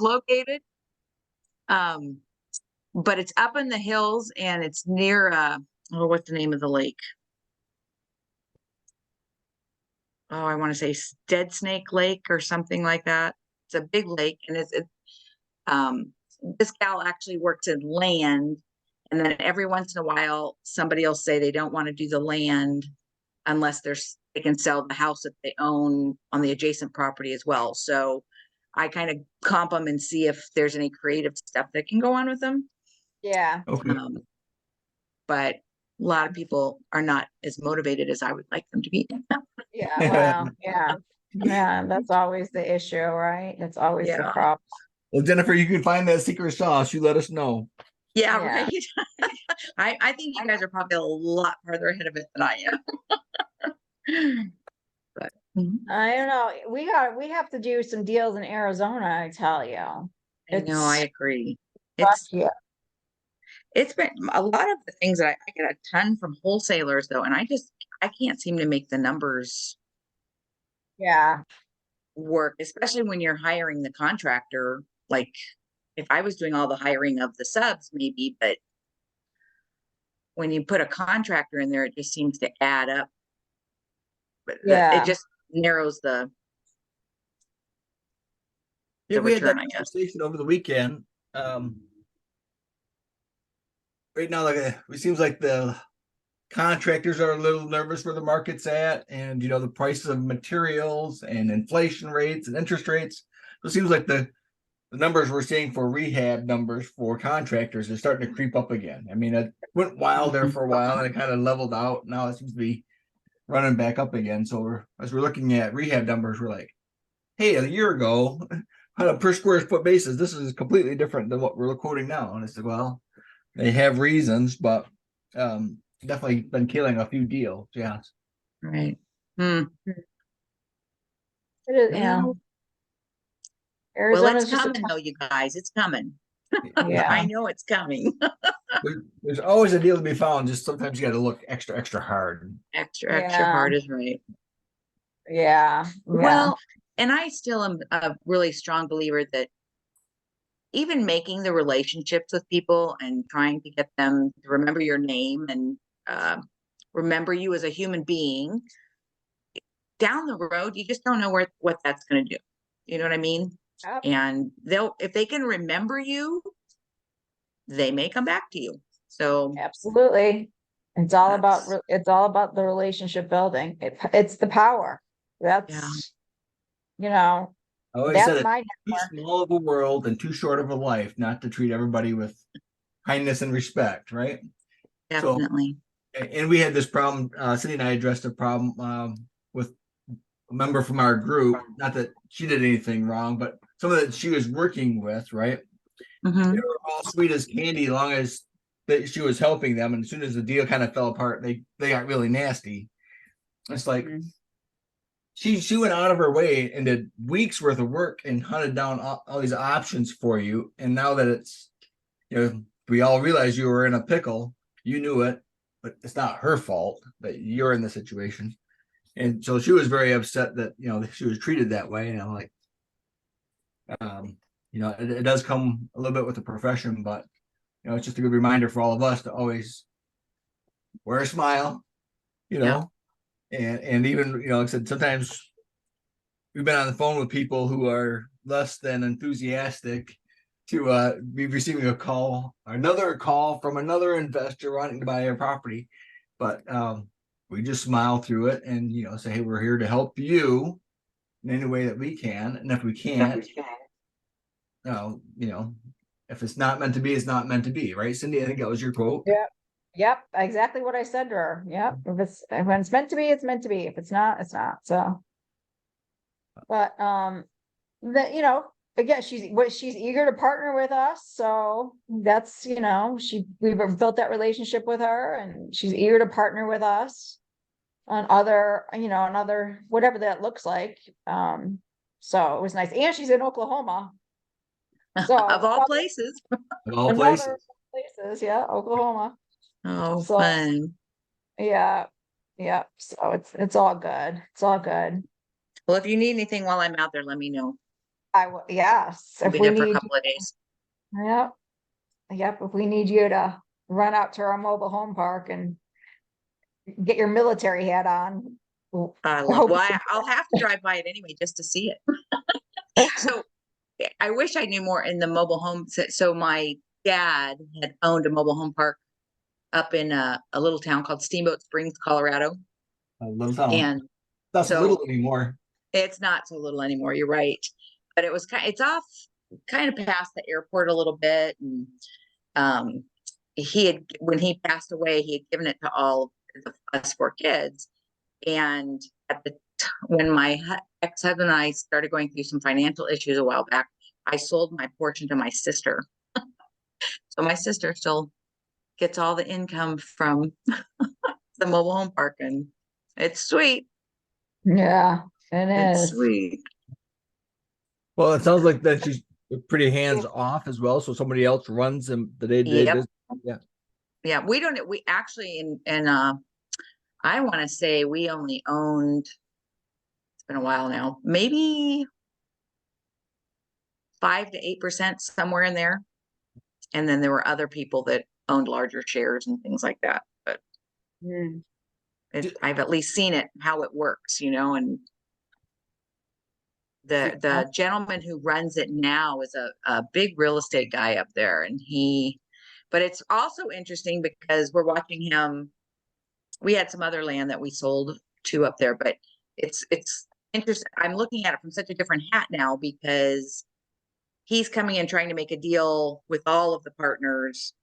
located. But it's up in the hills and it's near what's the name of the lake? Oh, I want to say Dead Snake Lake or something like that. It's a big lake, and this gal actually works in land, and then every once in a while somebody will say they don't want to do the land unless they can sell the house that they own on the adjacent property as well. So I kind of comp them and see if there's any creative stuff that can go on with them. Yeah. Okay. But a lot of people are not as motivated as I would like them to be. Yeah. Well, yeah. Yeah. That's always the issue, right? That's always the Yeah. problem. Well, Jennifer, you can find that secret sauce. You let us know. Yeah, Yeah. right. I think you guys are probably a lot farther ahead of it than I am. But I don't know. We have to do some deals in Arizona, I tell you. I know, I agree. Yeah. It's been a lot of the things that I get a ton from wholesalers though, and I can't seem to make the numbers Yeah. work, especially when you're hiring the contractor. Like if I was doing all the hiring of the subs, maybe, but when you put a contractor in there, it just seems to add up. But Yeah. it just narrows the Yeah, we had that return, I guess. conversation over the weekend. Right now, it seems like the contractors are a little nervous where the market's at, and the prices of materials and inflation rates and interest rates. So it seems like the numbers we're seeing for rehab numbers for contractors is starting to creep up again. I mean, it went wild there for a while and it kind of leveled out. Now it seems to be running back up again. So as we're looking at rehab numbers, we're like, hey, a year ago, on a per square foot basis, this is completely different than what we're quoting now. And I said, well, they have reasons, but definitely been killing a few deals. Yeah. Right. It is, yeah. Well, Arizona's it's just coming though, you guys. It's coming. yeah. I know it's coming. There's always a deal to be found. Just sometimes you got to look extra hard. Extra Yeah. hard is right. Yeah. Well, and I still am a really strong believer that even making the relationships with people and trying to get them to remember your name and remember you as a human being, down the road, you just don't know what that's going to do. You know what I mean? Yep. And if they can remember you, they may come back to you. So Absolutely. It's all about the relationship building. It's the power. That's I always that's said it's my too network. small of a world and too short of a life not to treat everybody with kindness and respect, right? definitely. So, and we had this problem. Cindy and I addressed a problem with a member from our group. Not that she did anything wrong, but someone that she was working with, right? Mhm. They were all sweet as candy, as long as that she was helping them. And as soon as the deal kind of fell apart, they got really nasty. It's like she went out of her way and did weeks worth of work and hunted down all these options for you. And now that it's, we all realize you were in a pickle, you knew it, but it's not her fault that you're in the situation. And so she was very upset that, she was treated that way. And I'm like, it does come a little bit with the profession, but, it's just a good reminder for all of us to always wear a smile, and even, like I said, sometimes we've been on the phone with people who are less than enthusiastic to be receiving another call from another investor wanting to buy our property. But we just smile through it and, say, hey, we're here to help you in any way that we can. And if we can't, if it's not meant to be, it's not meant to be. Right, Cindy? I think that was your quote. Yeah. Yep. Exactly what I said to her. Yep. When it's meant to be, it's meant to be. If it's not, it's not. So, but, again, she's eager to partner with us. So that's, we've built that relationship with her and she's eager to partner with us on other, whatever that looks like. So it was nice. And she's in Oklahoma. So Of all places. Of all places. Yeah, Oklahoma. Oh, So, fun. yeah. So it's all good. It's all good. Well, if you need anything while I'm out there, let me know. Yes, We'll if be we there for a need, couple of days. yep, yep, if we need you to run out to our mobile home park and get your military hat on. Well, Well, I'll have to drive by it anyway just to see it. So I wish I knew more in the mobile home. So my dad had owned a mobile home park up in a little town called Steamboat Springs, Colorado. A little town. And Not so little so anymore. it's not so little anymore. You're right. But it's off kind of past the airport a little bit. And when he passed away, he had given it to all of us 4 kids. And when my ex-husband and I started going through some financial issues a while back, I sold my portion to my sister. So my sister still gets all the income from the mobile home park, and it's sweet. Yeah, it It's is. sweet. Well, it sounds like that she's pretty hands off as well. So somebody else runs them the day-to-day Yep. business. Yeah. Yeah. We actually, I want to say we only owned, it's been a while now, maybe 5 to 8%, somewhere in there. And then there were other people that owned larger shares and things like that. But Mm. I've at least seen it, how it works, and the gentleman who runs it now is a big real estate guy up there. But it's also interesting because we're watching him. We had some other land that we sold to up there, but it's interesting. I'm looking at it from such a different hat now because he's coming in trying to make a deal with all of the partners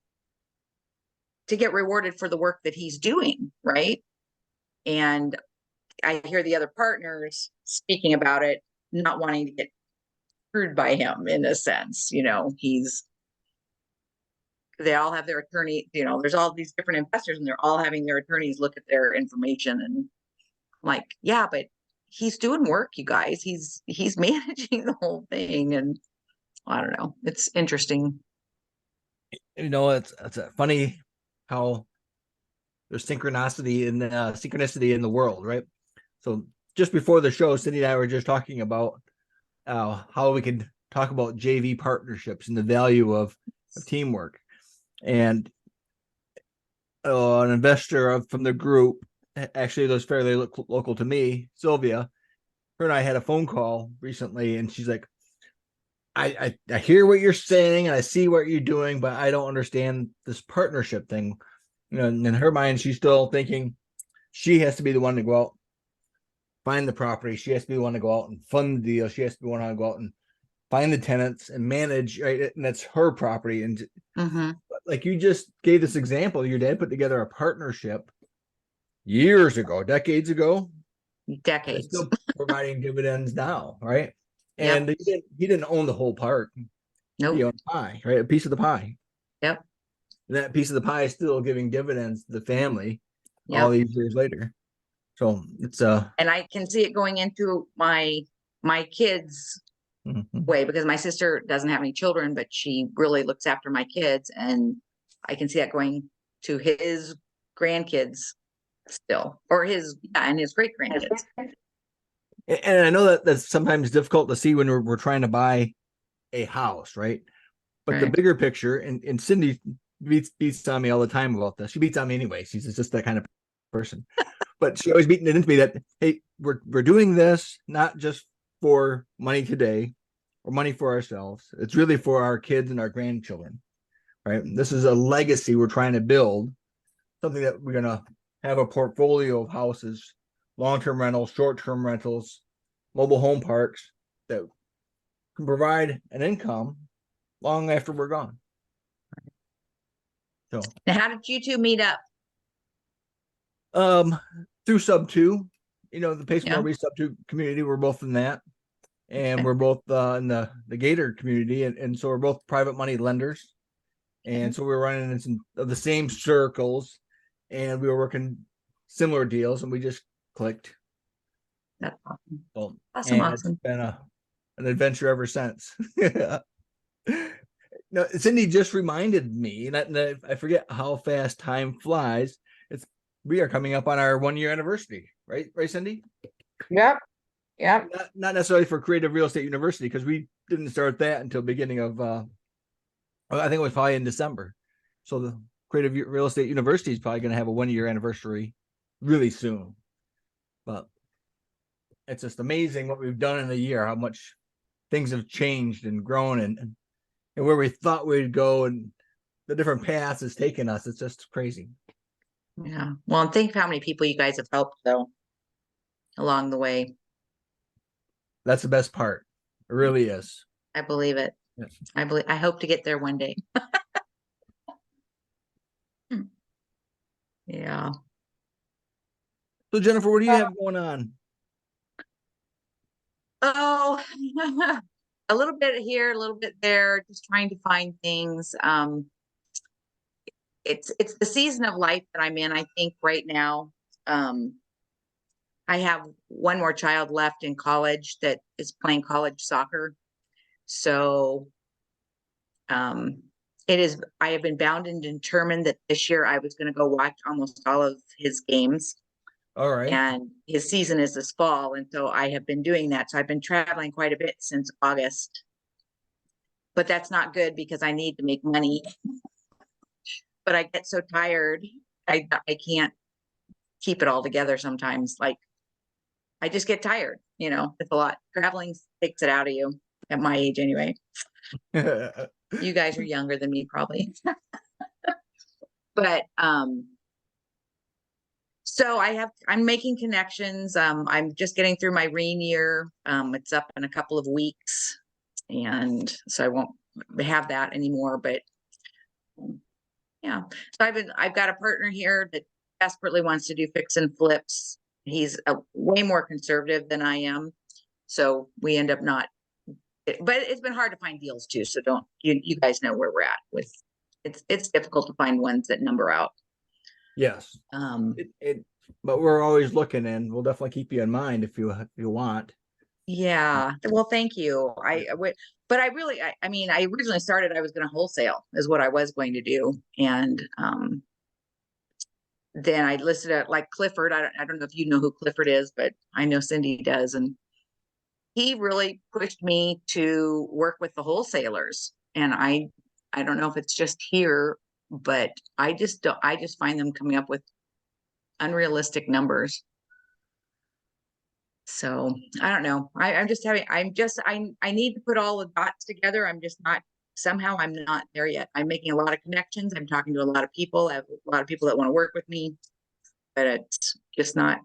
to get rewarded for the work that he's doing, right? And I hear the other partners speaking about it, not wanting to get screwed by him in a sense. They all have their attorney, there's all these different investors and they're all having their attorneys look at their information, and I'm like, yeah, but he's doing work, you guys. He's managing the whole thing. And I don't know. It's interesting. It's funny how there's synchronicity in the world, right? So just before the show, Cindy and I were just talking about how we could talk about JV partnerships and the value of teamwork. And an investor from the group, actually, was fairly local to me, Sylvia. Her and I had a phone call recently, and she's like, I hear what you're saying and I see what you're doing, but I don't understand this partnership thing. In her mind, she's still thinking she has to be the one to go out, find the property. She has to be the one to go out and fund the deal. She has to be the one to go out and find the tenants and manage, right? And that's her property. And like you just gave this example, your dad put together a partnership years ago, decades ago. Decades. Still providing dividends now, right? Yep. And he didn't own the whole park. Nope. He owned a pie, right? A piece of the pie. Yep. And that piece of the pie is still giving dividends to the family all Yep. these years later. So it's and I can see it going into my kids' way, because my sister doesn't have any children, but she really looks after my kids, and I can see that going to his grandkids still, or his great grandkids. And I know that that's sometimes difficult to see when we're trying to buy a house, right? But the bigger picture, and Cindy beats on me all the time about this. She beats on me anyway. She's just that kind of person. But she always beating it into me that, hey, we're doing this not just for money today or money for ourselves. It's really for our kids and our grandchildren, right? This is a legacy we're trying to build, something that we're going to have a portfolio of houses, long-term rentals, short-term rentals, mobile home parks that can provide an income long after we're gone. So, now, how did you two meet up? Through Sub 2, the Pace Morby Sub 2 community, we're both in that. And we're both in the Gator community. And so we're both private money lenders. And so we were running in some of the same circles, and we were working similar deals, and we just clicked. That's awesome. So, Awesome. It's been an adventure ever since. No, Cindy just reminded me, and I forget how fast time flies. We are coming up on our 1-year anniversary, right? Right, Cindy? Yep. Yep. Not necessarily for Creative Real Estate University, because we didn't start that until beginning of I think it was probably in December. So the Creative Real Estate University is probably going to have a 1 year anniversary really soon. But it's just amazing what we've done in a year, how much things have changed and grown and where we thought we'd go and the different paths it's taken us. It's just crazy. Yeah. Well, and think how many people you guys have helped though along the way. That's the best part. It really is. I believe it. Yes. I hope to get there one day. Yeah. So Jennifer, what do you have going on? Oh, a little bit here, a little bit there, just trying to find things. It's the season of life that I'm in, I think right now. I have one more child left in college that is playing college soccer. So I have been bound and determined that this year I was going to go watch almost all of his games. All right. And his season is this fall. And so I have been doing that. So I've been traveling quite a bit since August. But that's not good because I need to make money. But I get so tired. I can't keep it all together sometimes. Like I just get tired, it's a lot. Traveling takes it out of you at my age anyway. You guys are younger than me probably. But so I'm making connections. I'm just getting through my Reen year. It's up in a couple of weeks. And so I won't have that anymore, but yeah. So I've got a partner here that desperately wants to do fix and flips. He's way more conservative than I am. So we end up not, but it's been hard to find deals too. So you guys know where we're at with, it's difficult to find ones that number out. Yes. But we're always looking and we'll definitely keep you in mind if you want. Yeah. Well, thank you. But I really, I mean, I originally started, I was going to wholesale is what I was going to do. And, then I listed it like Clifford. I don't know if you know who Clifford is, but I know Cindy does. And he really pushed me to work with the wholesalers. And I don't know if it's just here, but I just find them coming up with unrealistic numbers. So I don't know. I need to put all the dots together. Somehow I'm not there yet. I'm making a lot of connections. I'm talking to a lot of people. I have a lot of people that want to work with me, but it's just not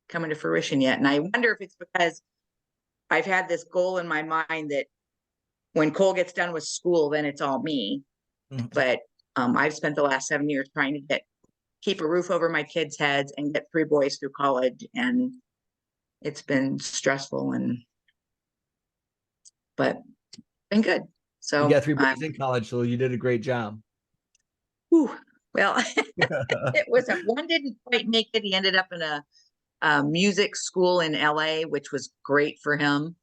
coming to fruition yet. And I wonder if it's because I've had this goal in my mind that when Cole gets done with school, then it's all me. Mm-hmm. But I've spent the last 7 years trying to keep a roof over my kids' heads and get 3 boys through college. And it's been stressful but been good. So you got 3 boys in college, so you did a great job. Well, it was one didn't quite make it. He ended up in a music school in LA, which was great for him.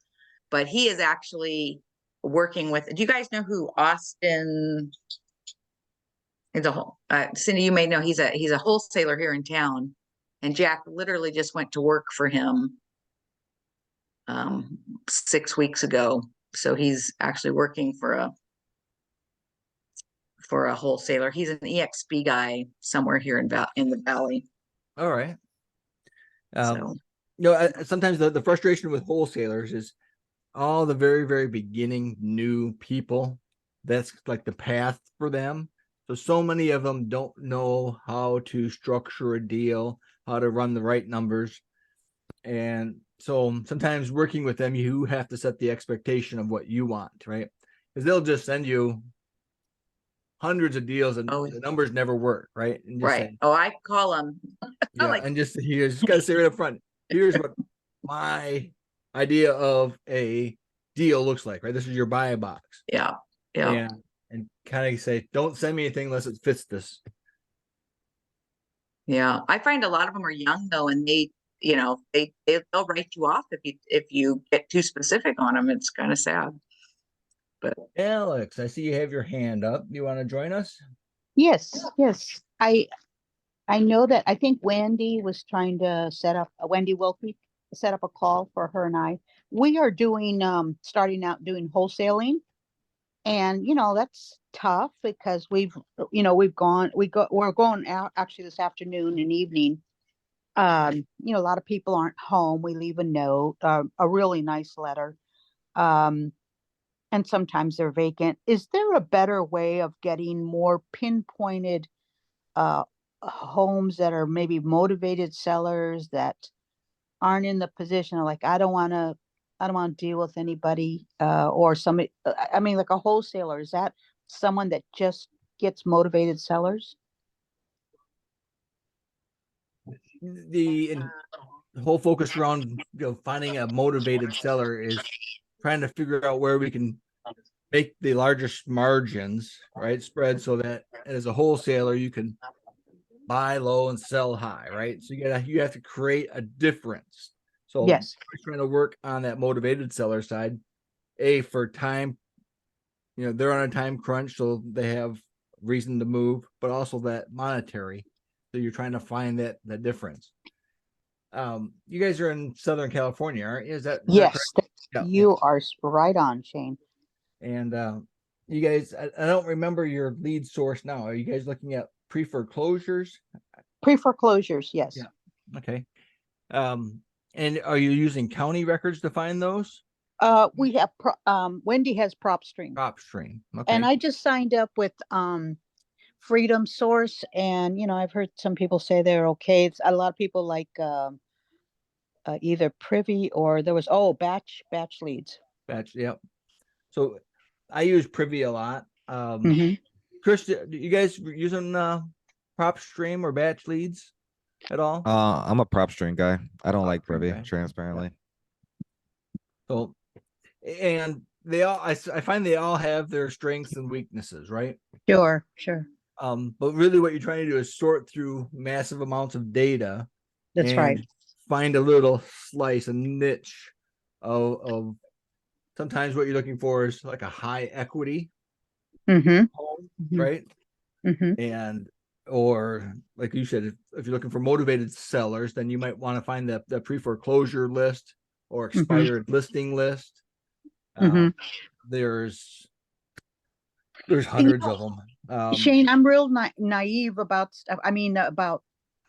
But he is actually working with. Do you guys know who Austin? Cindy, you may know he's a wholesaler here in town, and Jack literally just went to work for him 6 weeks ago. So he's actually working for a wholesaler. He's an EXP guy somewhere here in the Valley. All right. So sometimes the frustration with wholesalers is all the very, very beginning new people. That's like the path for them. So many of them don't know how to structure a deal, how to run the right numbers. And so sometimes working with them, you have to set the expectation of what you want, right? Because they'll just send you hundreds of deals and the numbers never work, right? And just right. I call them. Yeah, and you just got to say right up front, here's what my idea of a deal looks like, right? This is your buy box. Yeah. And kind of say, don't send me anything unless it fits this. Yeah. I find a lot of them are young though, and they'll write you off if you get too specific on them. It's kind of sad. But Alex, I see you have your hand up. You want to join us? Yes. I know that I think Wendy was trying to set up Wendy Wilkie set up a call for her and I. We are doing starting out doing wholesaling, and that's tough because we're going out actually this afternoon and evening. A lot of people aren't home. We leave a note, a really nice letter. Um, and sometimes they're vacant. Is there a better way of getting more pinpointed uh, homes that are maybe motivated sellers that aren't in the position of like, I don't want to deal with anybody or somebody, I mean, like a wholesaler, is that someone that just gets motivated sellers? The whole focus around finding a motivated seller is trying to figure out where we can make the largest margins, right? Spread so that as a wholesaler you can buy low and sell high, right? So you have to create a difference. So Yes. we're trying to work on that motivated seller side. For time, they're on a time crunch, so they have reason to move, but also that monetary. So you're trying to find that difference. You guys are in Southern California, aren't you? Is that Yes, correct? Yeah. you are right on, Shane. And you guys, I don't remember your lead source now. Are you guys looking at pre-foreclosures? Pre-foreclosures, yes. Yeah. Okay. And are you using county records to find those? We have Wendy has PropStream. PropStream. Okay. And I just signed up with Freedom Source, and I've heard some people say they're okay. It's a lot of people like either Privy or there was batch leads. Batch. Yep. So I use Privy a lot. Mhm. Chris, do you guys using PropStream or batch leads at all? I'm a PropStream guy. I don't like PropStream Privy, guy. transparently. So, and they all, I find they all have their strengths and weaknesses, right? Sure. But really what you're trying to do is sort through massive amounts of data. That's and right. Find a little slice, a niche of sometimes what you're looking for is like a high equity Mm-hmm. home, Mhm. right? Mm-hmm. And or like you said, if you're looking for motivated sellers, then you might want to find the pre-foreclosure list or expired listing list. Mm-hmm. There's hundreds of them. Shane, I'm real naive about stuff. I mean, about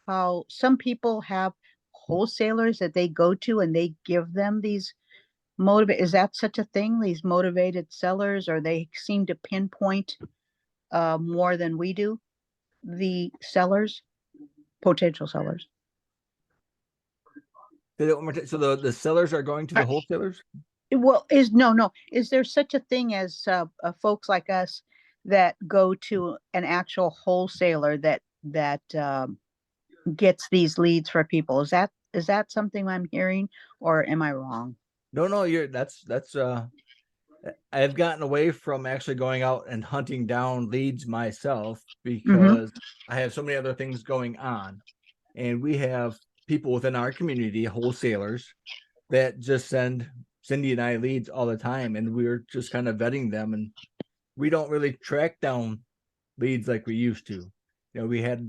how some people have wholesalers that they go to and they give them these is that such a thing? These motivated sellers, or they seem to pinpoint more than we do, the sellers, potential sellers. So the sellers are going to the wholesalers? Well, is there such a thing as folks like us that go to an actual wholesaler that gets these leads for people? Is that something I'm hearing, or am I wrong? No, that's I've gotten away from actually going out and hunting down leads myself because I have so many other things going on. And we have people within our community, wholesalers, that just send Cindy and I leads all the time. And we're just kind of vetting them. And we don't really track down leads like we used to. We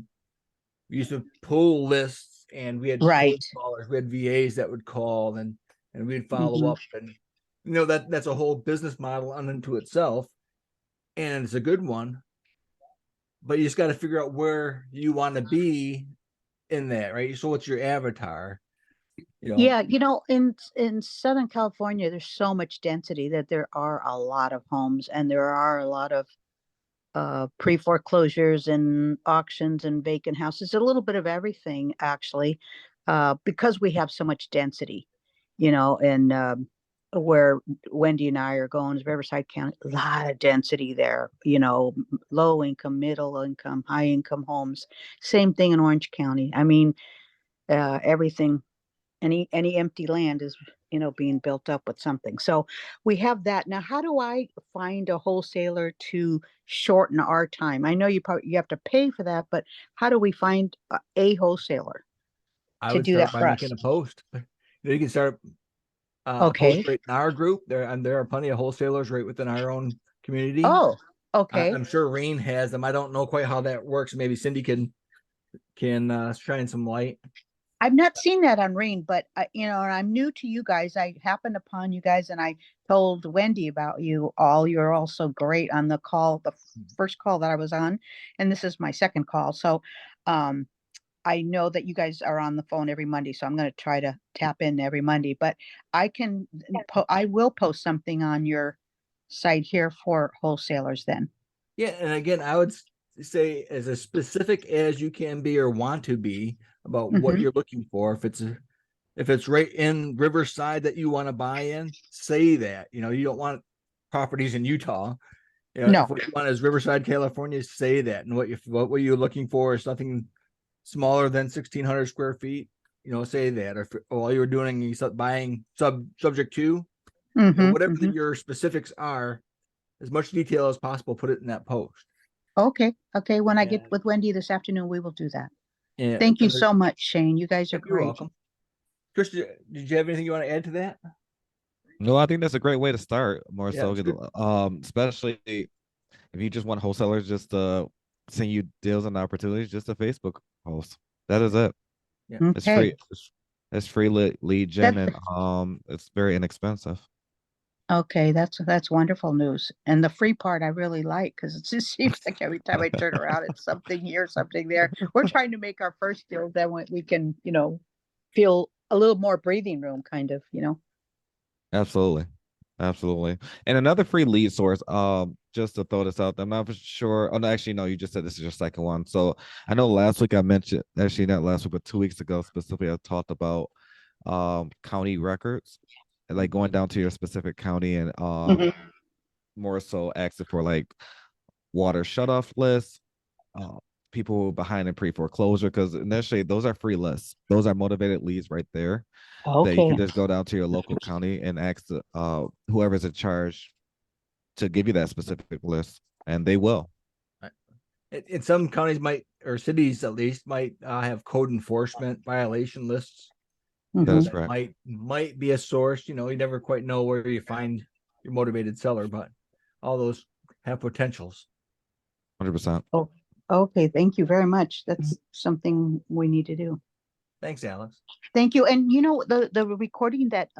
used to pull lists, and we had Right. callers, we had VAs that would call and we'd follow Mhm. up, and that's a whole business model unto itself, and it's a good one. But you just got to figure out where you want to be in that, right? So what's your avatar? Yeah, in Southern California, there's so much density that there are a lot of homes, and there are a lot of pre-foreclosures and auctions and vacant houses, a little bit of everything actually, because we have so much density, and where Wendy and I are going is Riverside County, a lot of density there, low income, middle income, high income homes. Same thing in Orange County. I mean, everything, any empty land is being built up with something. So we have that. Now, how do I find a wholesaler to shorten our time? I know you have to pay for that, but how do we find a wholesaler I to would do start that by for making us? a post. You can start a Okay. post right in our group there, and there are plenty of wholesalers right within our own community. Oh, okay. I'm sure Rain has them. I don't know quite how that works. Maybe Cindy can shine some light. I've not seen that on Ring, but you know, and I'm new to you guys. I happened upon you guys and I told Wendy about you all. You're all so great on the call, the first call that I was on, and this is my second call. So, um, I know that you guys are on the phone every Monday, so I'm going to try to tap in every Monday, but I can, I will post something on your site here for wholesalers then. Yeah, and again, I would say as specific as you can be or want to be about what Mhm. you're looking for. If it's right in Riverside that you want to buy in, say that. You know, you don't want properties in Utah. You know, No. if what you want is Riverside, California, say that. And what you're looking for is something smaller than 1,600 square feet. You know, say that. Or if all you're doing is buying subject to, you know, Mhm, whatever mhm. your specifics are, as much detail as possible, put it in that post. Okay, okay. When I get And, with Wendy this afternoon, we will do that. and Thank you so much, Shane. You guys are you're great. welcome. Chris, did you have anything you want to add to that? No, I think that's a great way to start. More Yeah, so, it's good. especially if you just want wholesalers just to send you deals and opportunities, just a Facebook post. That is it. Yeah. It's Okay, free. It's free lead gen, that's and it's very inexpensive. okay. That's wonderful news. And the free part I really like because it just seems like every time I turn around, it's something here, something there. We're trying to make our first deal, then we can, you know, feel a little more breathing room, kind of, you know. Absolutely. Absolutely. And another free lead source, just to throw this out there, I'm not for sure. Oh, no, actually, no, you just said this is your second one. So I know last week I mentioned, actually not last week, but 2 weeks ago specifically, I talked about county records, and like going down to your specific county and more so asking for like water shutoff lists, uh, people behind in pre-foreclosure, because initially those are free lists. Those are motivated leads right there that you Okay. can just go down to your local county and ask whoever's in charge to give you that specific list, and they will. In some counties might, or cities at least, might have code enforcement violation lists. That is Mhm. That correct. might be a source. You know, you never quite know where you find your motivated seller, but all those have potentials. 100%. Oh, okay. Thank you very much. That's something we need to do. Thanks, Alex. Thank you. And you know, the recording that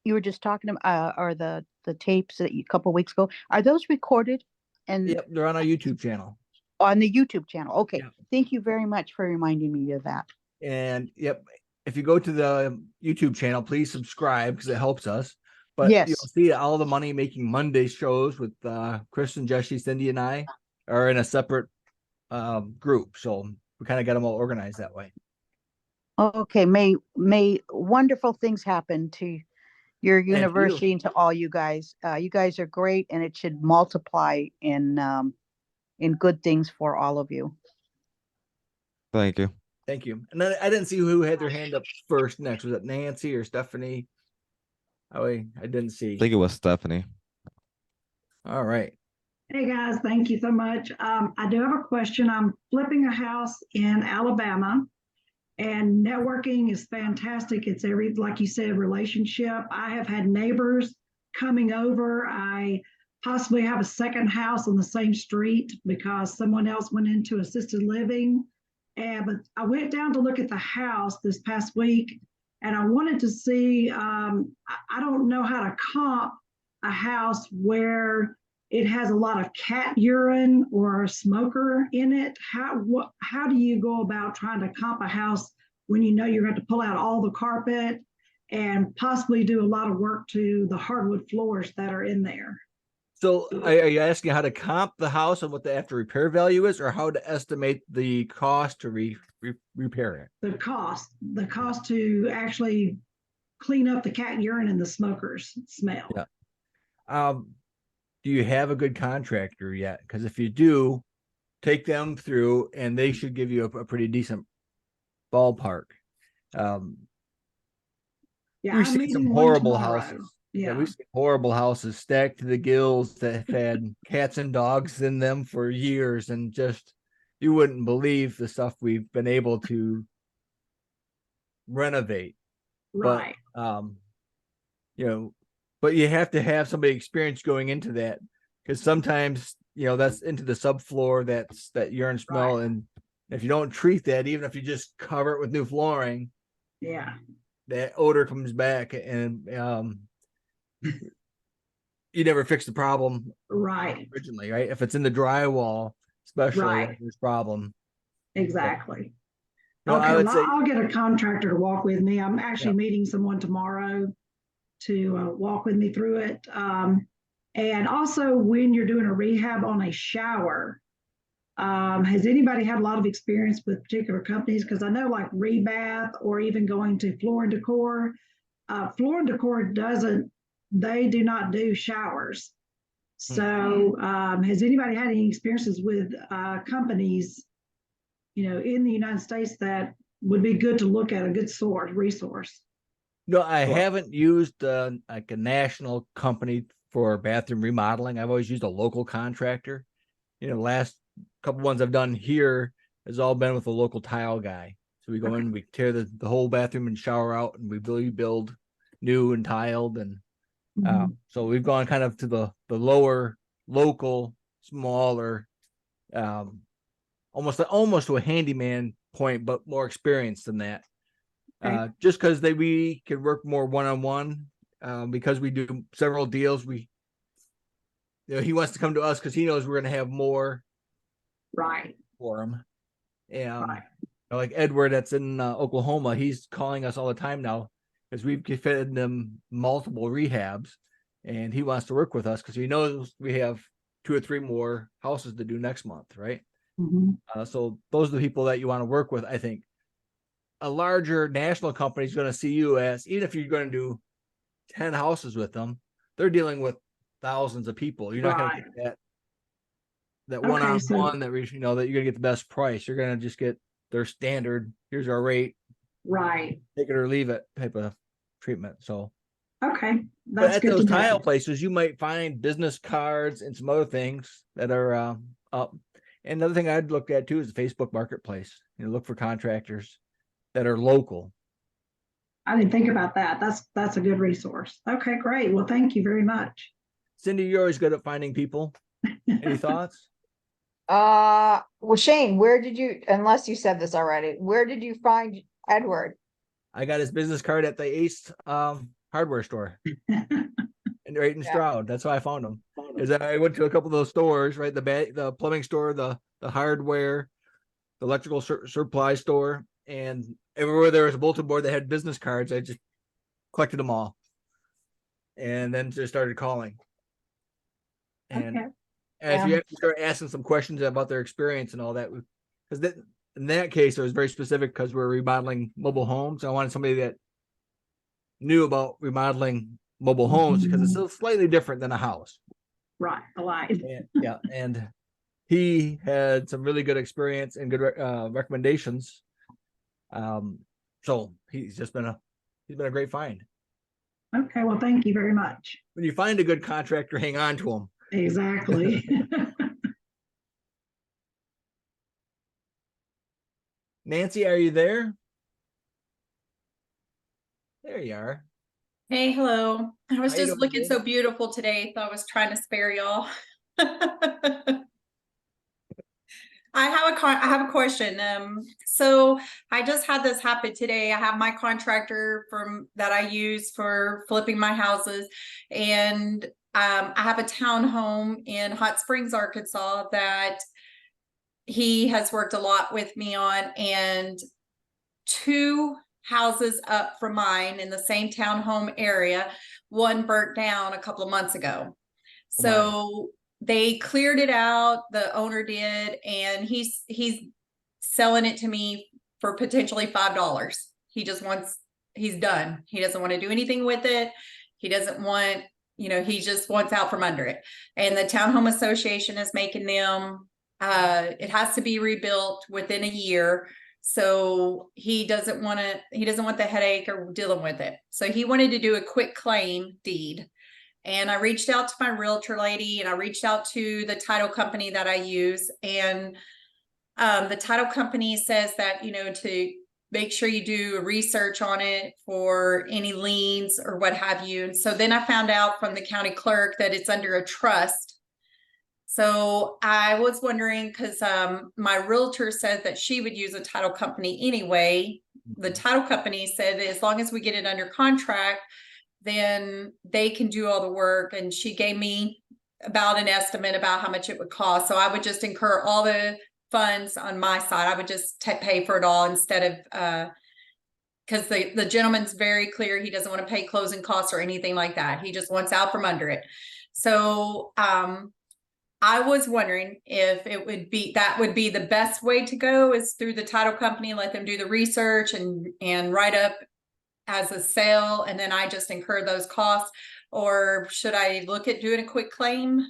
you were just talking about, or the tapes that you, a couple weeks ago, are those recorded and Yep, they're on our YouTube channel. on the YouTube channel? Okay. Yeah. Thank you very much for reminding me of that. And yep, if you go to the YouTube channel, please subscribe because it helps us. But you'll Yes. see all the Money Making Monday shows with Chris and Jesse, Cindy, and I are in a separate group. So we kind of got them all organized that way. Okay. May wonderful things happen to your And to you. university and to all you guys. You guys are great, and it should multiply in good things for all of you. Thank you. Thank you. And then I didn't see who had their hand up first next. Was it Nancy or Stephanie? Oh, I didn't I see. think it was Stephanie. All right. Hey guys, thank you so much. I do have a question. I'm flipping a house in Alabama, and networking is fantastic. It's like you said, relationship. I have had neighbors coming over. I possibly have a second house on the same street because someone else went into assisted living. But I went down to look at the house this past week, and I wanted to see. I don't know how to comp a house where it has a lot of cat urine or a smoker in it. How do you go about trying to comp a house when you know you're going to pull out all the carpet and possibly do a lot of work to the hardwood floors that are in there? So are you asking how to comp the house and what the after repair value is, or how to estimate the cost to repair it? The cost to actually clean up the cat urine and the smokers smell. Yeah. Do you have a good contractor yet? Because if you do, take them through and they should give you a pretty decent ballpark. Yeah, We've I'm seen some meeting one horrible tomorrow. houses. Yeah. We've seen horrible houses stacked to the gills that have had cats and dogs in them for years, and just you wouldn't believe the stuff we've been able to renovate. Right. But you know, but you have to have somebody experienced going into that, because sometimes that's into the subfloor, that urine smell, Right. and if you don't treat that, even if you just cover it with new flooring, Yeah, that odor comes back, and you never fix the problem right, originally, right? If it's in the drywall, especially, right, there's problem. So, exactly. I Okay, would well, say, I'll get a contractor to walk with me. I'm yeah. actually meeting someone tomorrow to walk with me through it. And also, when you're doing a rehab on a shower, has anybody had a lot of experience with particular companies? Because I know like Rebath or even going to Floor and Decor. Floor and Decor they do not do showers. So has anybody had any experiences with companies, in the United States that would be good to look at, a good resource? No, I haven't used like a national company for bathroom remodeling. I've always used a local contractor. Last couple ones I've done here has all been with a local tile guy. So we go in, we tear the whole bathroom and shower out, and we rebuild new and tiled. And so we've gone kind of to the lower, local, smaller, almost to a handyman point, but more experienced than that. Just because we can work more one-on-one, because we do several deals. He wants to come to us because he knows we're going to have more Right, for him. right. Like Edward, that's in Oklahoma, he's calling us all the time now because we've fed them multiple rehabs, and he wants to work with us because he knows we have 2 or 3 more houses to do next month, right? So those are the people that you want to work with. I think a larger national company is going to see you as, even if you're going to do 10 houses with them, they're dealing with thousands of people. You're not going to get that Okay, one-on-one that that you're going to get the best price. You're going to just get their standard, here's our rate, right. take it or leave it type of treatment. So, Okay, but that's at good to those know. tile places, you might find business cards and some other things that are up. And another thing I'd look at too is the Facebook Marketplace. Look for contractors that are local. I didn't think about that. That's a good resource. Okay, great. Well, thank you very much. Cindy, you're always good at finding people. Any thoughts? Well, Shane, unless you said this already, where did you find Edward? I got his business card at the Ace hardware store. And right in Stroud. That's how I found him. Is that I went to a couple of those stores, right? The plumbing store, the hardware, the electrical supply store, and everywhere there was a bulletin board that had business cards, I just collected them all, and then just started calling. And as you have to start asking some questions about their experience and all that, because in that case it was very specific because we're remodeling mobile homes. I wanted somebody that knew about remodeling mobile homes because it's still slightly different than a house. Right, alive. And he had some really good experience and good recommendations. So he's been a great find. Okay, well, thank you very much. When you find a good contractor, hang on to him. Exactly. Nancy, are you there? There you are. Hey, hello. I was How you just doing looking today? so beautiful today, so I was trying to spare y'all. I have a question. So I just had this happen today. I have my contractor that I use for flipping my houses, and I have a townhome in Hot Springs, Arkansas that he has worked a lot with me on, and 2 houses up from mine in the same townhome area, one burnt down a couple of months ago. So they cleared it out, the owner did, and he's selling it to me for potentially $5. He's done. He doesn't want to do anything with it. He doesn't want, he just wants out from under it. And the townhome association is making them, it has to be rebuilt within a year. So he doesn't want the headache or dealing with it. So he wanted to do a quick claim deed. And I reached out to my realtor lady, and I reached out to the title company that I use. And the title company says that, to make sure you do research on it for any liens or what have you. And so then I found out from the county clerk that it's under a trust. So I was wondering, because my realtor said that she would use a title company anyway, the title company said that as long as we get it under contract, then they can do all the work. And she gave me about an estimate about how much it would cost. So I would just incur all the funds on my side. I would just pay for it all instead of, because the gentleman's very clear. He doesn't want to pay closing costs or anything like that. He just wants out from under it. So, I was wondering if it would be, that would be the best way to go is through the title company, let them do the research and write up as a sale, and then I just incur those costs. Or should I look at doing a quick claim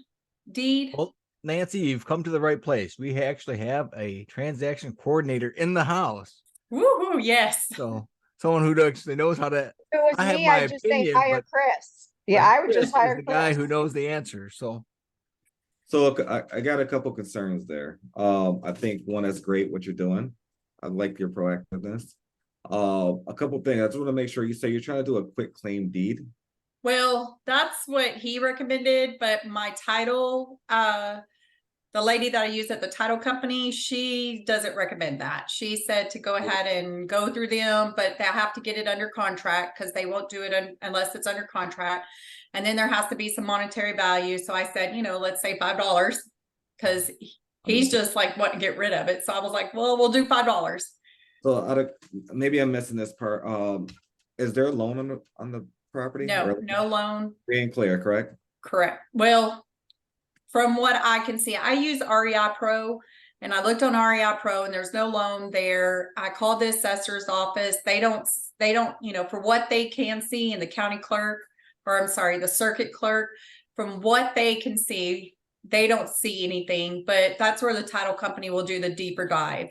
deed? Well, Nancy, you've come to the right place. We actually have a transaction coordinator in the house. Woohoo, yes. So someone who actually knows how to. If it was I have me, my I'd just say opinion, hire but- Chris. Yeah, but I would Chris just hire is the guy Chris. who knows the answer. So So look, I got a couple concerns there. I think one is great what you're doing. I like your proactiveness. A couple things. I just want to make sure you say you're trying to do a quick claim deed. Well, that's what he recommended, but my title, the lady that I use at the title company, she doesn't recommend that. She said to go ahead and go through them, but they have to get it under contract because they won't do it unless it's under contract. And then there has to be some monetary value. So I said, let's say $5 because he's just like wanting to get rid of it. So I was like, well, we'll do $5. So maybe I'm missing this part. Is there a loan on the property? No, no loan. Free and clear, correct? Correct. Well, from what I can see, I use REI Pro and I looked on REI Pro and there's no loan there. I called the assessor's office. They don't, for what they can see, in the county clerk, or I'm sorry, the circuit clerk, from what they can see, they don't see anything, but that's where the title company will do the deeper dive.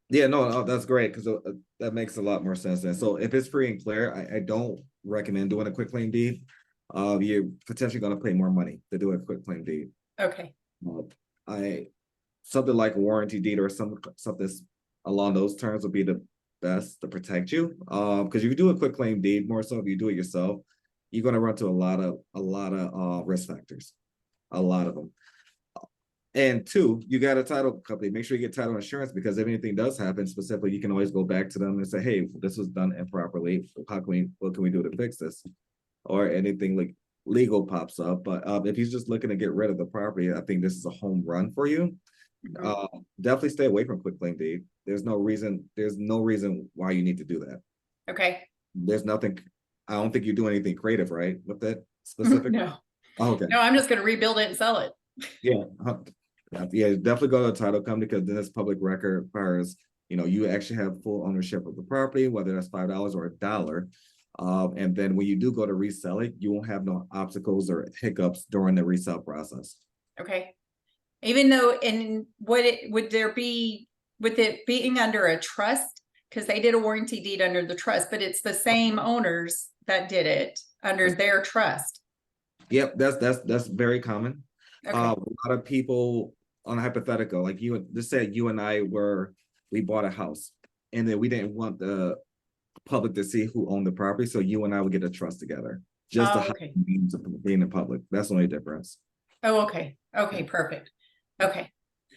Yeah, no, that's great because that makes a lot more sense then. So if it's free and clear, I don't recommend doing a quick claim deed. You're potentially going to pay more money to do a quick claim deed. Okay. Something like warranty deed or something along those terms would be the best to protect you. Because if you do a quick claim deed, more so if you do it yourself, you're going to run to a lot of risk factors, a lot of them. And two, you got a title company. Make sure you get title insurance because if anything does happen, specifically, you can always go back to them and say, "Hey, this was done improperly. What can we do to fix this?" Or anything like legal pops up. But if he's just looking to get rid of the property, I think this is a home run for you. Definitely stay away from quick claim deed. There's no reason why you need to do that. Okay. There's nothing. I don't think you do anything creative, right? With that specific. No. Oh, okay. No, I'm just going to rebuild it and sell it. Yeah. Yeah, definitely go to a title company because then it's public record as far as, you actually have full ownership of the property, whether that's $5 or $1. And then when you do go to resell it, you won't have no obstacles or hiccups during the resale process. Okay. Even though, and with it being under a trust, because they did a warranty deed under the trust, but it's the same owners that did it under their trust. Yep, that's very common. Okay. A lot of people on a hypothetical, like just said you and we bought a house and then we didn't want the public to see who owned the property. So you and I would get a trust together. Just okay. means of being in public. That's the only difference. Oh, okay. Okay, perfect. Okay.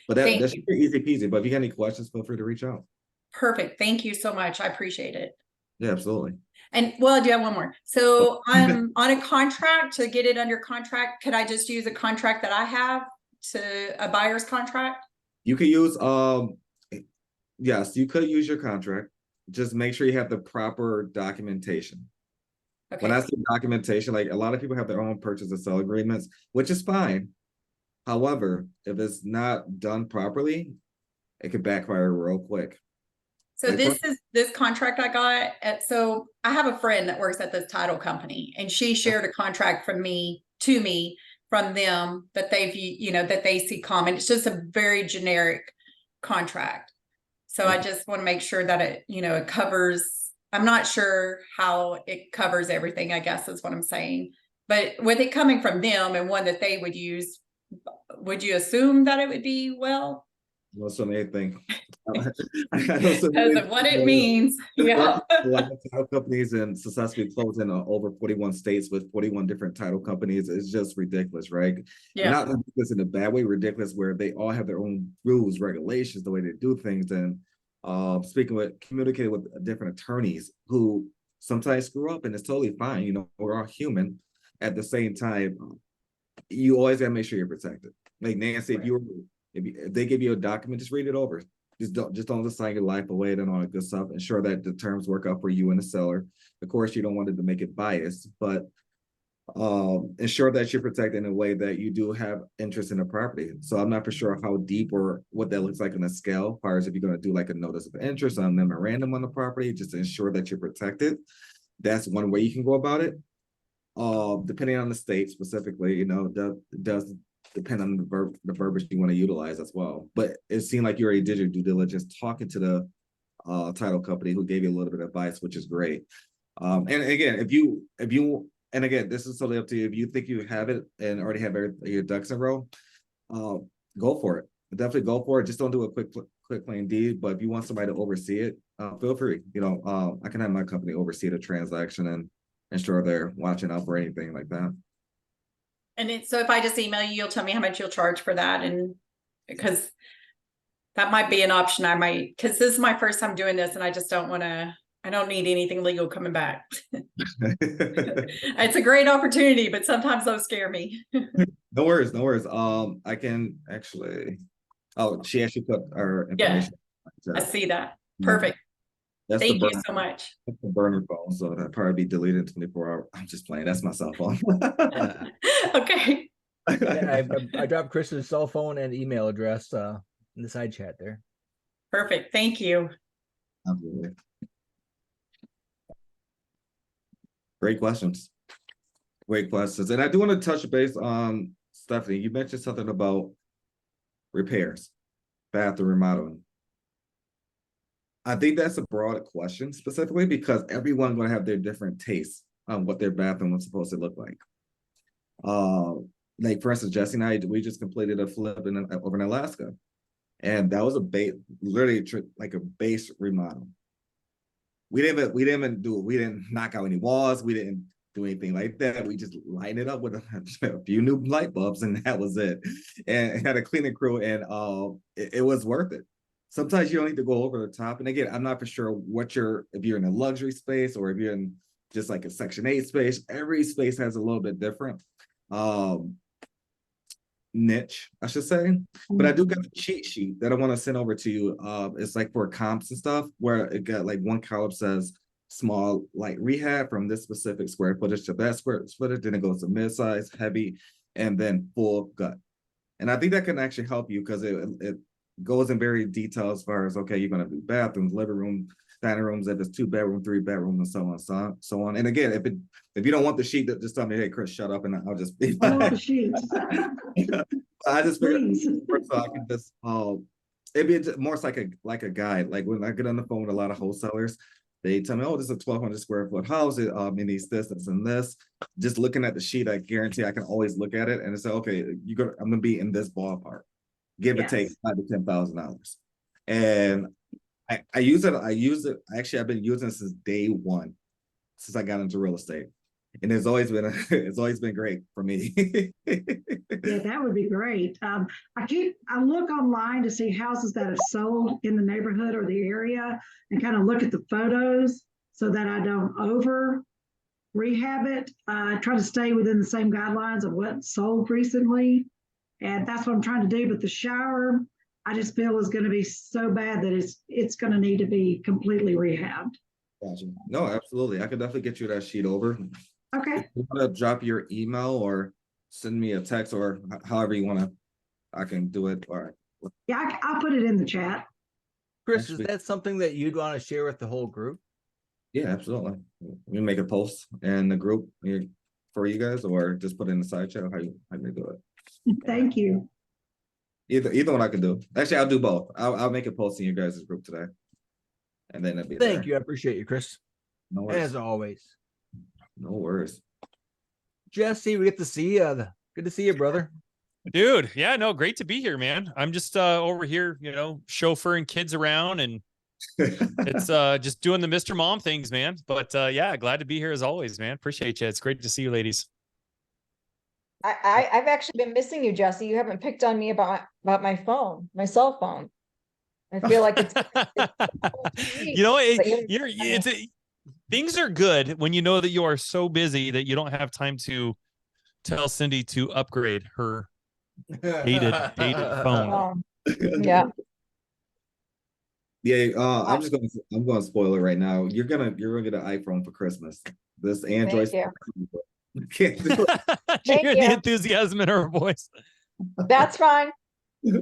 But that should be easy peasy. But if you got any questions, feel free to reach out. Perfect. Thank you so much. I appreciate it. Yeah, absolutely. And well, I do have one more. So I'm on a contract to get it under contract. Could I just use a contract that I have to a buyer's contract? You could use yes, you could use your contract. Just make sure you have the proper documentation. Okay. When I say documentation, like a lot of people have their own purchase and sell agreements, which is fine. However, if it's not done properly, it could backfire real quick. So this contract I got so I have a friend that works at this title company and she shared a contract to me from them that that they see common. It's just a very generic contract. So I just want to make sure that it covers, I'm not sure how it covers everything, I guess is what I'm saying. But with it coming from them and one that they would use, would you assume that it would be well? Well, so many things. Because of what it means. Yeah. Like title companies and successfully closed in over 41 states with 41 different title companies. It's just ridiculous, right? Yeah. Not ridiculous in a bad way, ridiculous where they all have their own rules, regulations, the way they do things. And communicating with different attorneys who sometimes screw up, and it's totally fine. You know, we're all human. At the same time, you always gotta make sure you're protected. Like Nancy, if they give you a document, just read it over. Just don't sign your life away and all that good stuff. Ensure that the terms work out for you and the seller. Of course, you don't want it to make it biased, but ensure that you're protected in a way that you do have interest in the property. So I'm not for sure how deep or what that looks like on a scale, as far as if you're going to do like a notice of interest on memorandum on the property, just to ensure that you're protected. That's one way you can go about it. Depending on the state specifically, you know, does depend on the verbiage you want to utilize as well. But it seemed like you already did your due diligence talking to the title company who gave you a little bit of advice, which is great. And again, if you and again, this is totally up to you. If you think you have it and already have your ducks in a row, go for it. Definitely go for it. Just don't do a quick plain deed. But if you want somebody to oversee it, feel free. You know, I can have my company oversee the transaction and ensure they're watching out for anything like that. And so if I just email you, you'll tell me how much you'll charge for that, and because that might be an option. I might, because this is my first time doing this, and I just don't want to. I don't need anything legal coming back. It's a great opportunity, but sometimes those scare me. No worries, no worries. I can actually. Oh, she actually put our information. I see that. Perfect. That's Thank you so much. That's the burner phone, so that'll probably be deleted in 24 hours. I'm just playing. That's my cell phone. Okay. I dropped Chris's cell phone and email address in the side chat there. Perfect. Thank you. Absolutely. Great questions. Great questions. And I do want to touch base on Stephanie. You mentioned something about repairs, bathroom remodeling. I think that's a broad question specifically because everyone's going to have their different tastes on what their bathroom was supposed to look like. Like for instance, Jesse and I, we just completed a flip over in Alaska, and that was literally like a base remodel. We didn't even do it. We didn't knock out any walls. We didn't do anything like that. We just lightened it up with a few new light bulbs, and that was it. And had a cleaning crew, and it was worth it. Sometimes you don't need to go over the top. And again, I'm not for sure if you're in a luxury space or if you're in just like a Section 8 space. Every space has a little bit different niche, I should say. But I do got a cheat sheet that I want to send over to you. It's like for comps and stuff, where it got like one column says small light rehab from this specific square footage to that square footage, then it goes to mid-size, heavy, and then full gut. And I think that can actually help you because it goes in very detail as far as, okay, you're going to do bathrooms, living room, dining rooms, if it's 2-bedroom, 3-bedroom, and so on. And again, if you don't want the sheet, just tell me, hey, Chris, shut up, and I'll just be I want the sheets. I just figured, Please. so I can just it'd be more like a guide. Like when I get on the phone with a lot of wholesalers, they tell me, oh, this is a 1,200 square foot house. It needs this, and this. Just looking at the sheet, I guarantee I can always look at it and say, okay, I'm gonna be in this ballpark, give or take $5,000 to $10,000. And I use it. Actually, I've been using it since day one, since I got into real estate. And it's always been great for me. Yeah, that would be great. I look online to see houses that are sold in the neighborhood or the area and kind of look at the photos so that I don't over rehab it. I try to stay within the same guidelines of what sold recently. And that's what I'm trying to do. But the shower, I just feel is going to be so bad that it's going to need to be completely rehabbed. Gotcha. No, absolutely. I could definitely get you that sheet over. Okay. If you want to drop your email or send me a text or however you want to, I can do it. All right. Yeah, I'll put it in the chat. Chris, is that something that you'd want to share with the whole group? Yeah, absolutely. We make a post in the group for you guys, or just put it in the side chat. How you do it? Thank you. Either one I can do. Actually, I'll do both. I'll make a post in you guys' group today, and then it'll be Thank you. I appreciate you, Chris. No worries. As always. No worries. Jesse, we get to see you. Good to see you, brother. Dude, yeah, no, great to be here, man. I'm just over here, chauffeuring kids around, and it's just doing the Mr. Mom things, man. But yeah, glad to be here as always, man. Appreciate you. It's great to see you, ladies. I've actually been missing you, Jesse. You haven't picked on me about my phone, my cell phone. I feel like it's You know, but things are good when you know that you are so busy that you don't have time to tell Cindy to upgrade her dated phone. yeah. Yeah, I'm gonna spoil it right now. You're gonna get an iPhone for Christmas. This Android. Thank Can't do it. You Thank hear the you. enthusiasm in her voice. That's fine.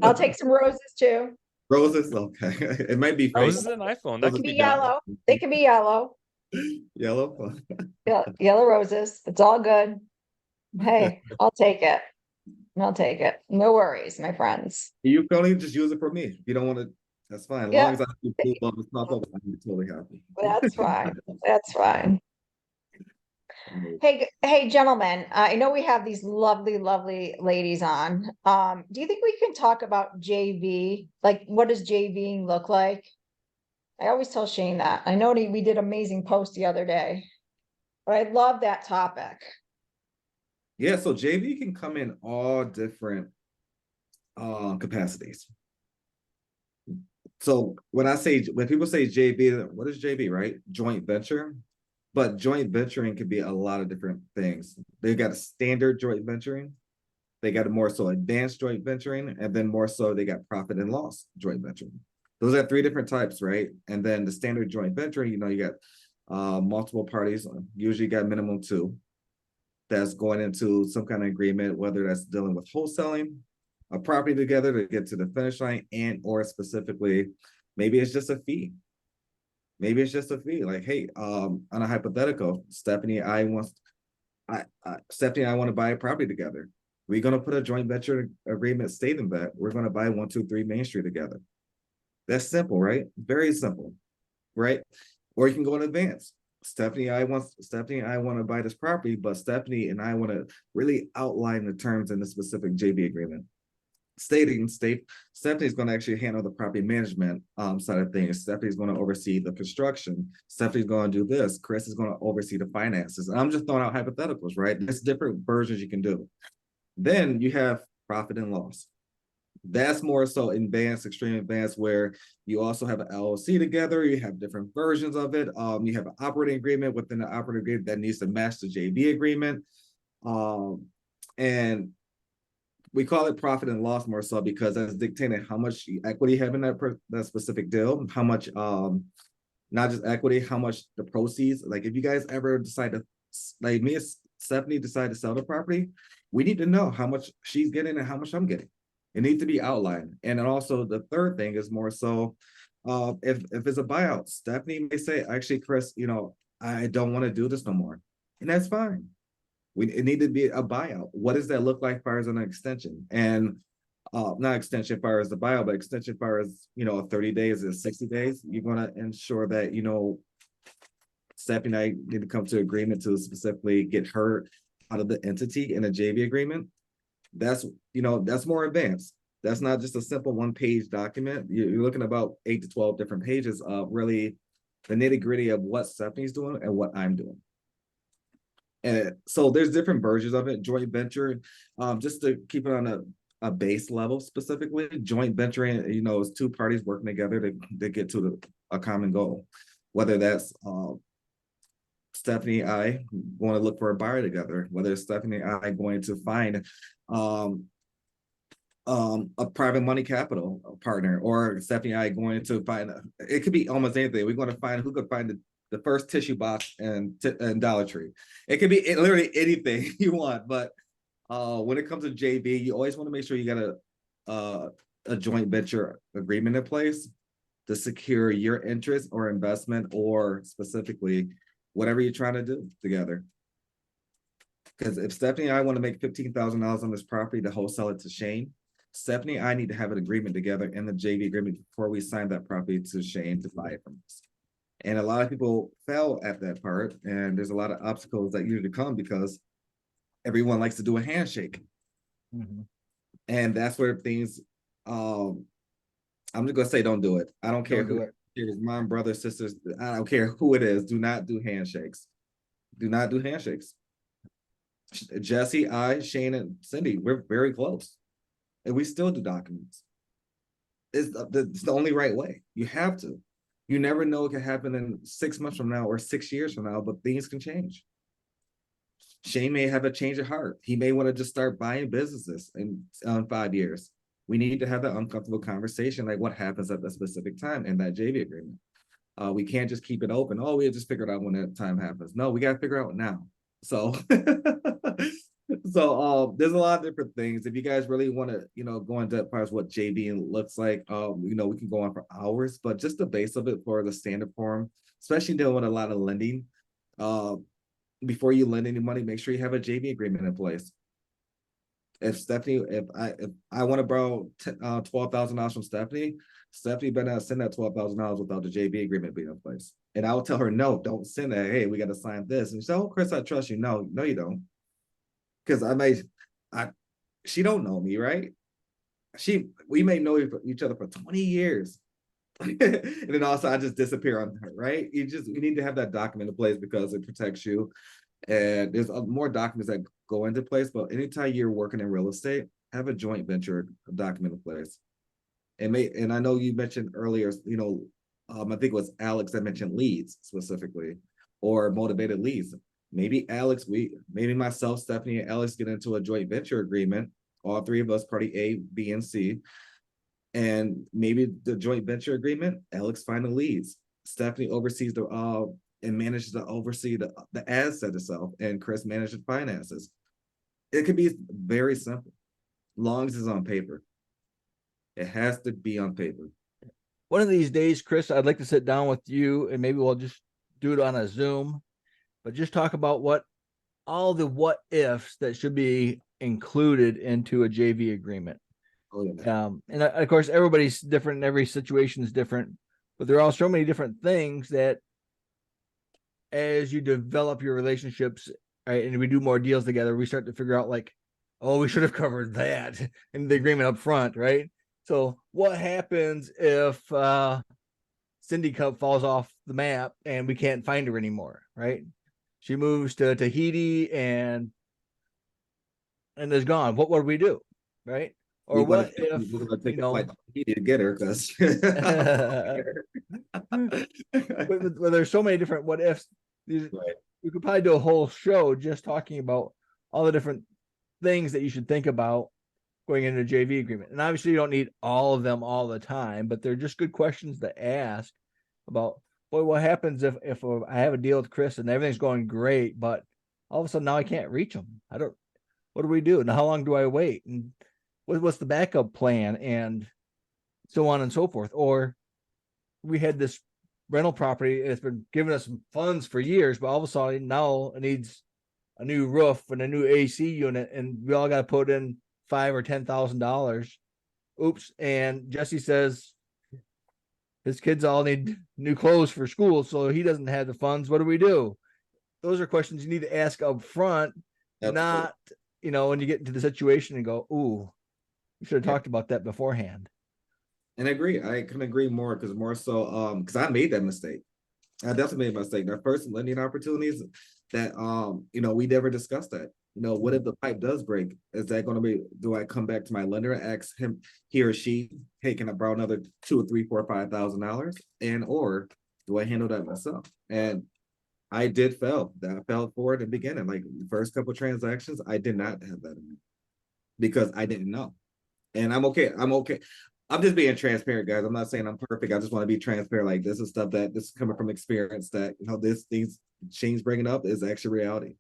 I'll take some roses too. Roses, okay. It might be Rose fake. is an iPhone. That Roses could Be be done. yellow. They can be yellow. Yellow. Yellow roses. It's all good. Hey, I'll take it. I'll take it. No worries, my friends. You can only just use it for me. If you don't want to, that's fine. As long Yeah, as I do blue bubbles pop up, I'm totally happy. that's fine. That's fine. Hey, gentlemen, I know we have these lovely, lovely ladies on. Do you think we can talk about JV? Like, what does JVing look like? I always tell Shane that. I know we did amazing post the other day, but I love that topic. Yeah, so JV can come in all different capacities. So when people say JV, what is JV, right? Joint venture. But joint venturing can be a lot of different things. They've got a standard joint venturing, they got a more so advanced joint venturing, and then more so they got profit and loss joint venturing. Those are 3 different types, right? And then the standard joint venturing, you got multiple parties, usually got minimum 2, that's going into some kind of agreement, whether that's dealing with wholesaling a property together to get to the finish line, and or specifically, maybe it's just a fee. Maybe it's just a fee. Like, hey, on a hypothetical, Stephanie and I want to buy a property together. We're gonna put a joint venture agreement stating that we're gonna buy 123 Main Street together. That's simple, right? Very simple, right? Or you can go in advance. Stephanie and I want to buy this property, but Stephanie and I want to really outline the terms in the specific JV agreement. Stephanie's going to actually handle the property management side of things. Stephanie's going to oversee the construction. Stephanie's going to do this. Chris is going to oversee the finances. And I'm just throwing out hypotheticals, right? There's different versions you can do. Then you have profit and loss. That's more so advanced, extreme advanced, where you also have an LLC together. You have different versions of it. You have an operating agreement within the operating agreement that needs to match the JV agreement. And we call it profit and loss more so because that's dictating how much equity you have in that specific deal, how much, not just equity, how much the proceeds. Like if you guys ever decide to, like me and Stephanie decide to sell the property, we need to know how much she's getting and how much I'm getting. It needs to be outlined. And then also the third thing is more so, if it's a buyout, Stephanie may say, actually, Chris, I don't want to do this no more. And that's fine. It needed to be a buyout. What does that look like as far as an extension? And not extension as far as the buyout, but extension as far as 30 days or 60 days. You're going to ensure that Stephanie and I need to come to agreement to specifically get her out of the entity in a JV agreement. That's more advanced. That's not just a simple 1-page document. You're looking about 8 to 12 different pages of really the nitty-gritty of what Stephanie's doing and what I'm doing. And so there's different versions of it. Joint venture, just to keep it on a base level specifically, joint venturing, is 2 parties working together to get to a common goal. Whether that's Stephanie and I going to look for a buyer together, whether it's Stephanie and I going to find a private money capital partner, or Stephanie and I going to find, it could be almost anything. We're going to find who could find the first tissue box and Dollar Tree. It could be literally anything you want, but when it comes to JV, you always want to make sure you got a joint venture agreement in place to secure your interest or investment, or specifically whatever you're trying to do together. Because if Stephanie and I want to make $15,000 on this property to wholesale it to Shane, Stephanie and I need to have an agreement together in the JV agreement before we sign that property to Shane to buy it from us. And a lot of people fail at that part, and there's a lot of obstacles that usually come because everyone likes to do a handshake. Mm-hmm. And that's where things, I'm just gonna say, don't do it. I don't care who it is, mom, brother, sisters, I don't care who it is. Do not do handshakes. Do not do handshakes. Jesse, I, Shane, and Cindy, we're very close. And we still do documents. it's the only right way. You have to. You never know what can happen in 6 months from now or 6 years from now, but things can change. Shane may have a change of heart. He may want to just start buying businesses in 5 years. We need to have that uncomfortable conversation, like what happens at that specific time in that JV agreement. We can't just keep it open. Oh, we just figure it out when that time happens. No, we got to figure out now. So, there's a lot of different things. If you guys really want to, go into depth as what JV looks like, we can go on for hours. But just the base of it for the standard form, especially dealing with a lot of lending, before you lend any money, make sure you have a JV agreement in place. If I want to borrow $12,000 from Stephanie better not send that $12,000 without the JV agreement being in place. And I will tell her, no, don't send that. Hey, we got to sign this. And she said, oh, Chris, I trust you. No, you don't. Because she don't know me, right? We may know each other for 20 years. And then also I just disappear on her, right? You need to have that document in place because it protects you. And there's more documents that go into place, but anytime you're working in real estate, have a joint venture document in place. And I know you mentioned earlier, I think it was Alex that mentioned leads specifically, or motivated leads. Maybe myself, Stephanie, and Alex get into a joint venture agreement, all three of us, party A, B, and C. And maybe the joint venture agreement, Alex find the leads. Stephanie oversees and manages to oversee the asset itself, and Chris manages finances. It could be very simple, long as it's on paper. It has to be on paper. One of these days, Chris, I'd like to sit down with you, and maybe we'll just do it on a Zoom, but just talk about all the what ifs that should be included into a JV agreement. Oh, yeah. And of course, everybody's different, and every situation is different, but there are so many different things that as you develop your relationships, right, and we do more deals together, we start to figure out like, oh, we should have covered that in the agreement up front, right? So what happens if Cindy Cup falls off the map and we can't find her anymore, right? She moves to Tahiti and is gone. What would we do, right? Or what if we're gonna take a flight to get her because well, there's so many different what ifs. Right. We could probably do a whole show just talking about all the different things that you should think about going into a JV agreement. And obviously you don't need all of them all the time, but they're just good questions to ask about, boy, what happens if I have a deal with Chris and everything's going great, but all of a sudden now I can't reach him. What do we do? And how long do I wait? And what's the backup plan? And so on and so forth. Or we had this rental property, it's been giving us some funds for years, but all of a sudden now it needs a new roof and a new AC unit, and we all got to put in $5,000 or $10,000. Oops. And Jesse says his kids all need new clothes for school, so he doesn't have the funds. What do we do? Those are questions you need to ask up front, not, when you get into the situation and go, ooh, we should have talked about that beforehand. And I agree. I couldn't agree more because because I made that mistake. I definitely made a mistake. The first lending opportunities that we never discussed that. What if the pipe does break? Is that going to be? Do I come back to my lender and ask he or she, hey, can I borrow another $2,000 or $3,000, $4,000, $5,000, and or do I handle that myself? And I did fail. I fell for it in the beginning. Like the first couple of transactions, I did not have that in me because I didn't know. And I'm okay. I'm just being transparent, guys. I'm not saying I'm perfect. I just want to be transparent. Like this is coming from experience that, things Shane's bringing up is actually reality.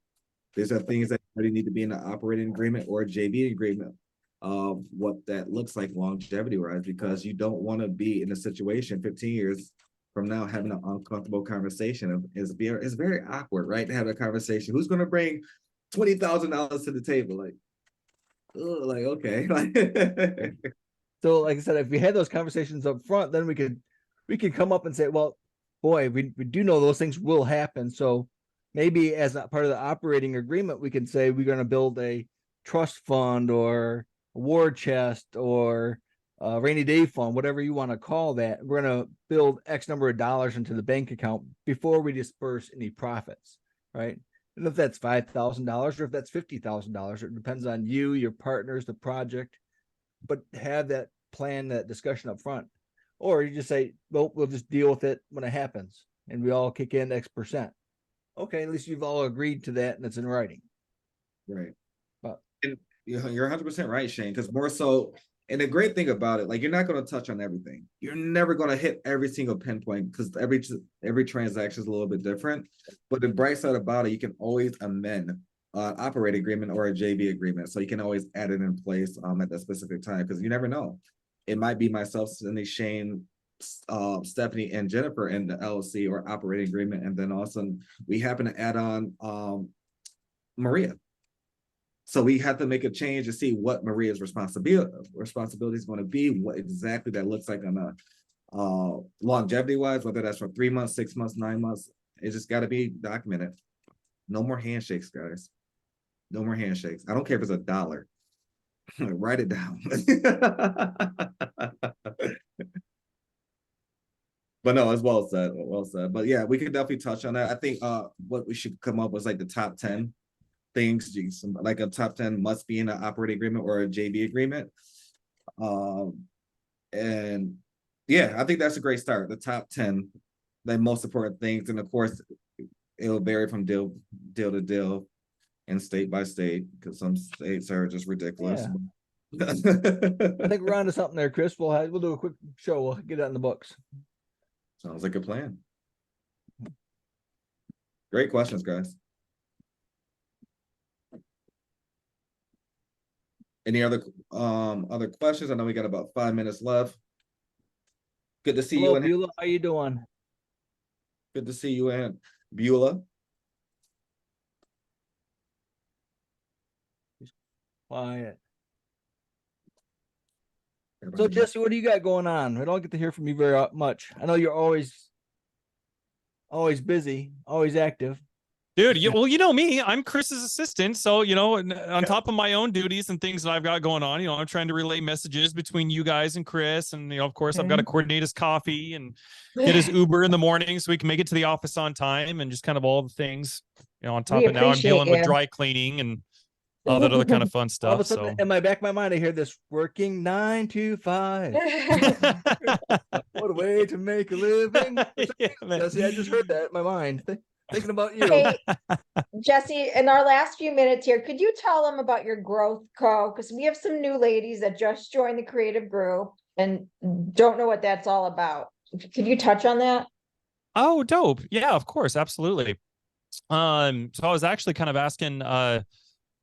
These are things that really need to be in an operating agreement or a JV agreement of what that looks like longevity wise, because you don't want to be in a situation 15 years from now having an uncomfortable conversation. It's very awkward, right? To have a conversation. Who's going to bring $20,000 to the table? Okay. So like I said, if we had those conversations up front, then we could come up and say, well, boy, we do know those things will happen. So maybe as a part of the operating agreement, we can say we're going to build a trust fund or a war chest or a rainy day fund, whatever you want to call that. We're going to build X number of dollars into the bank account before we disperse any profits, right? And if that's $5,000 or if that's $50,000, it depends on you, your partners, the project. But have that plan that discussion up front. Or you just say, well, we'll just deal with it when it happens and we all kick in X%. Okay, at least you've all agreed to that and it's in writing. Right. But And you're 100% right, Shane, because more so, and the great thing about it, like, you're not going to touch on everything. You're never going to hit every single pinpoint because every transaction is a little bit different. But the bright side about it, you can always amend an operating agreement or a JV agreement. So you can always add it in place at that specific time, because you never know. It might be myself, Cindy, Shane, Stephanie, and Jennifer in the LLC or operating agreement, and then all of a sudden we happen to add on Maria. So we have to make a change to see what Maria's responsibility is going to be, what exactly that looks like on a longevity wise, whether that's for 3 months, 6 months, 9 months. It's just got to be documented. No more handshakes, guys. No more handshakes. I don't care if it's $1. Write it down. But no, it's well said. Well said. But yeah, we could definitely touch on that. I think what we should come up with is like the top 10 things, like a top 10 must be in an operating agreement or a JV agreement. And yeah, I think that's a great start. The top 10, the most important things. And of course, it'll vary from deal to deal and state by state, because some states are just ridiculous. Yeah. I think we're on to something there, Chris. We'll do a quick show. We'll get that in the books. Sounds like a plan. Great questions, guys. Any other questions? I know we got about 5 minutes left. Good to see Hello, you. Beulah. How you doing? Good to see you, and Beulah. Quiet. So Everybody- Jesse, what do you got going on? I don't get to hear from you very much. I know you're always busy, always active. Dude, well, you know me, I'm Chris's assistant. So, on top of my own duties and things that I've got going on, I'm trying to relay messages between you guys and Chris. And, of course, I've got to coordinate his coffee and get his Uber in the morning so we can make it to the office on time, and just kind of all the things, on top We of now I'm dealing with appreciate you. dry cleaning and all that other kind of fun All of a stuff. sudden, in my back of my mind, I hear this working 9 to 5. What a way to make a living. Yeah, man. Jesse, I just heard that in my mind. Thinking about you. Hey, Jesse, in our last few minutes here, could you tell them about your growth co? Because we have some new ladies that just joined the creative group and don't know what that's all about. Could you touch on that? Oh, dope. Yeah, of course. Absolutely. So I was actually kind of asking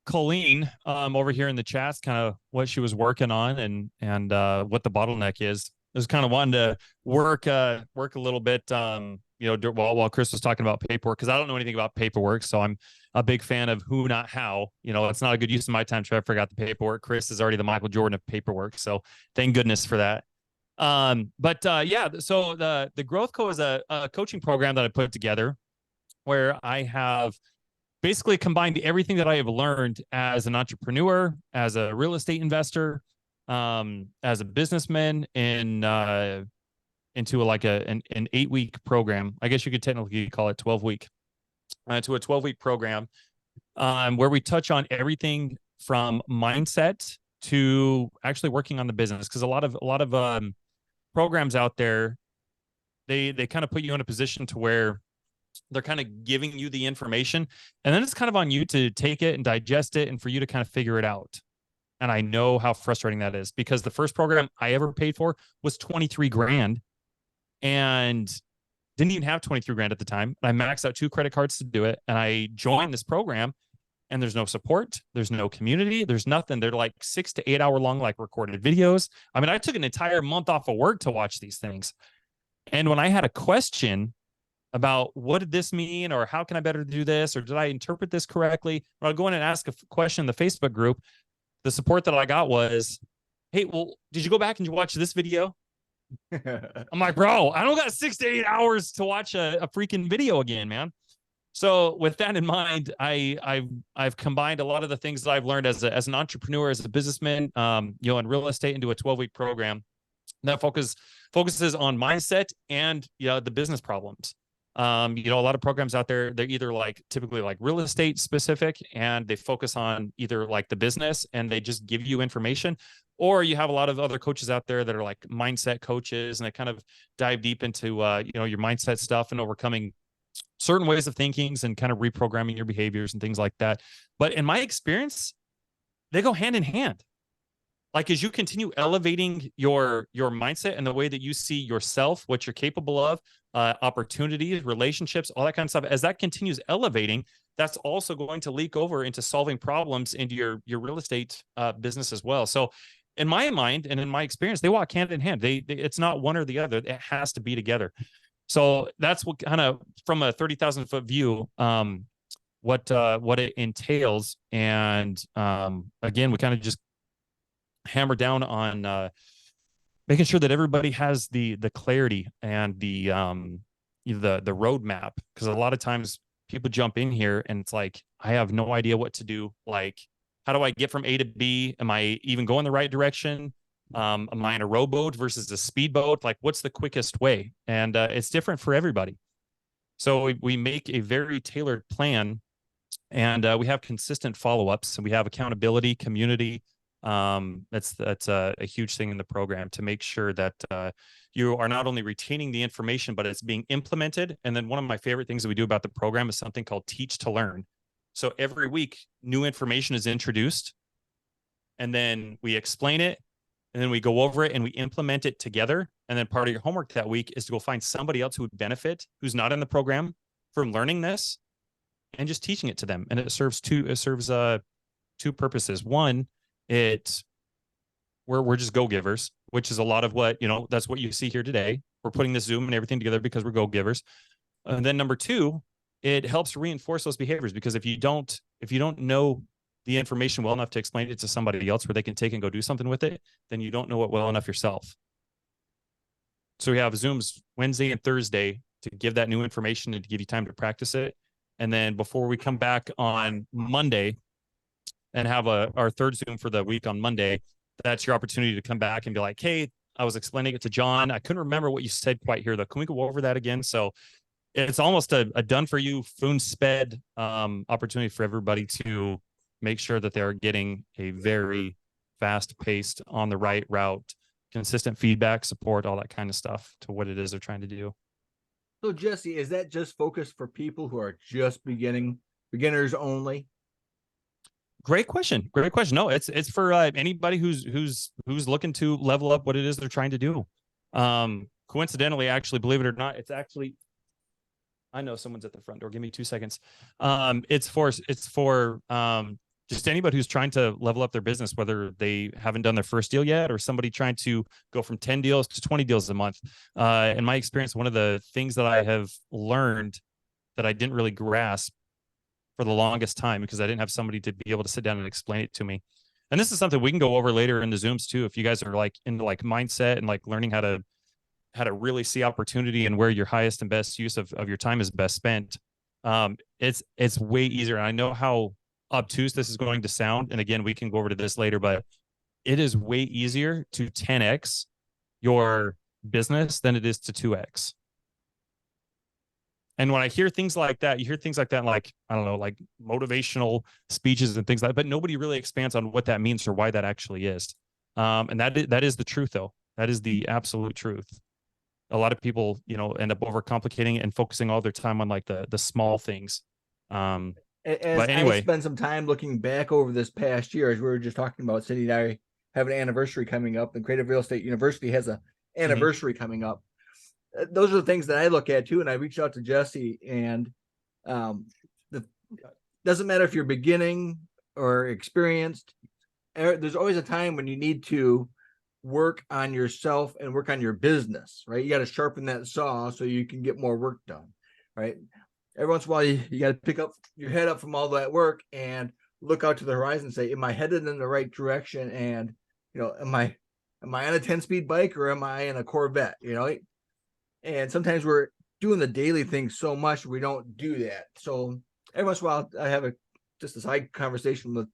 Colleen over here in the chats kind of what she was working on and what the bottleneck is. I was kind of wanting to work a little bit while Chris was talking about paperwork, because I don't know anything about paperwork. So I'm a big fan of who, not how. It's not a good use of my time to try to figure out the paperwork. Chris is already the Michael Jordan of paperwork. So thank goodness for that. Yeah, so the Growth Co is a coaching program that I put together where I have basically combined everything that I have learned as an entrepreneur, as a real estate investor, as a businessman, into an 8-week program. I guess you could technically call it 12-week, to a 12-week program, where we touch on everything from mindset to actually working on the business. Because a lot of programs out there, they kind of put you in a position to where they're kind of giving you the information, and then it's kind of on you to take it and digest it, and for you to kind of figure it out. And I know how frustrating that is, because the first program I ever paid for was 23 grand and didn't even have 23 grand at the time. I maxed out 2 credit cards to do it. And I joined this program, and there's no support. There's no community. There's nothing. They're like 6 to 8 hour long, like recorded videos. I mean, I took an entire month off of work to watch these things. And when I had a question about what did this mean, or how can I better do this, or did I interpret this correctly, or I'll go in and ask a question in the Facebook group, the support that I got was, hey, well, did you go back and you watch this video? I'm like, bro, I don't got 6 to 8 hours to watch a freaking video again, man. So with that in mind, I've combined a lot of the things that I've learned as an entrepreneur, as a businessman, in real estate, into a 12-week program that focuses on mindset and the business problems. A lot of programs out there, they're either like typically like real estate specific and they focus on either like the business and they just give you information, or you have a lot of other coaches out there that are like mindset coaches and they kind of dive deep into, your mindset stuff and overcoming certain ways of thinkings and kind of reprogramming your behaviors and things like that. But in my experience, they go hand in hand. Like as you continue elevating your mindset and the way that you see yourself, what you're capable of, opportunities, relationships, all that kind of stuff, as that continues elevating, that's also going to leak over into solving problems into your real estate business as well. So in my mind and in my experience, they walk hand in hand. It's not one or the other. It has to be together. So that's what kind of from a 30,000 foot view, what it entails. And again, we kind of just hammer down on making sure that everybody has the clarity and the roadmap, because a lot of times people jump in here and it's like, I have no idea what to do. Like, how do I get from A to B? Am I even going the right direction? Am I in a rowboat versus a speedboat? Like, what's the quickest way? And it's different for everybody. So we make a very tailored plan, and we have consistent follow-ups, and we have accountability, community. That's a huge thing in the program, to make sure that you are not only retaining the information, but it's being implemented. And then one of my favorite things that we do about the program is something called Teach to Learn. So every week, new information is introduced, and then we explain it, and then we go over it and we implement it together. And then part of your homework that week is to go find somebody else who would benefit, who's not in the program, from learning this and just teaching it to them. And it serves two purposes. One, we're just go-givers, which is a lot of what, that's what you see here today. We're putting this Zoom and everything together because we're go-givers. And then number two, it helps reinforce those behaviors, because if you don't know the information well enough to explain it to somebody else where they can take and go do something with it, then you don't know it well enough yourself. So we have Zooms Wednesday and Thursday to give that new information and to give you time to practice it. And then before we come back on Monday and have our third Zoom for the week on Monday, that's your opportunity to come back and be like, hey, I was explaining it to John. I couldn't remember what you said quite here, though. Can we go over that again? So it's almost a done for you, spoon sped opportunity for everybody to make sure that they're getting a very fast paced, on the right route, consistent feedback, support, all that kind of stuff to what it is they're trying to do. So Jesse, is that just focused for people who are just beginners only? Great question. No, it's for anybody who's looking to level up what it is they're trying to do. Coincidentally, actually, believe it or not, it's actually, I know someone's at the front door. Give me 2 seconds. It's for just anybody who's trying to level up their business, whether they haven't done their first deal yet, or somebody trying to go from 10 deals to 20 deals a month. In my experience, one of the things that I have learned that I didn't really grasp for the longest time, because I didn't have somebody to be able to sit down and explain it to me. And this is something we can go over later in the Zooms too, if you guys are like into like mindset and like learning how to really see opportunity and where your highest and best use of your time is best spent. It's way easier. And I know how obtuse this is going to sound. And again, we can go over to this later, but it is way easier to 10x your business than it is to 2x. And when I hear things like that, you hear things like that, like, I don't know, like motivational speeches and things like that, but nobody really expands on what that means or why that actually is. And that is the truth, though. That is the absolute truth. A lot of people, end up overcomplicating and focusing all their time on like the small things. But anyway, I spent some time looking back over this past year, as we were just talking about, Cindy and I have an anniversary coming up, and Creative Real Estate University has an anniversary coming up. Those are the things that I look at too. And I reached out to Jesse, and doesn't matter if you're beginning or experienced, there's always a time when you need to work on yourself and work on your business, right? You got to sharpen that saw so you can get more work done, right? Every once in a while, you got to pick up your head up from all that work and look out to the horizon and say, am I headed in the right direction? And, am I on a 10-speed bike, or am I in a Corvette? And sometimes we're doing the daily things so much we don't do that. So every once in a while, I have just a side conversation with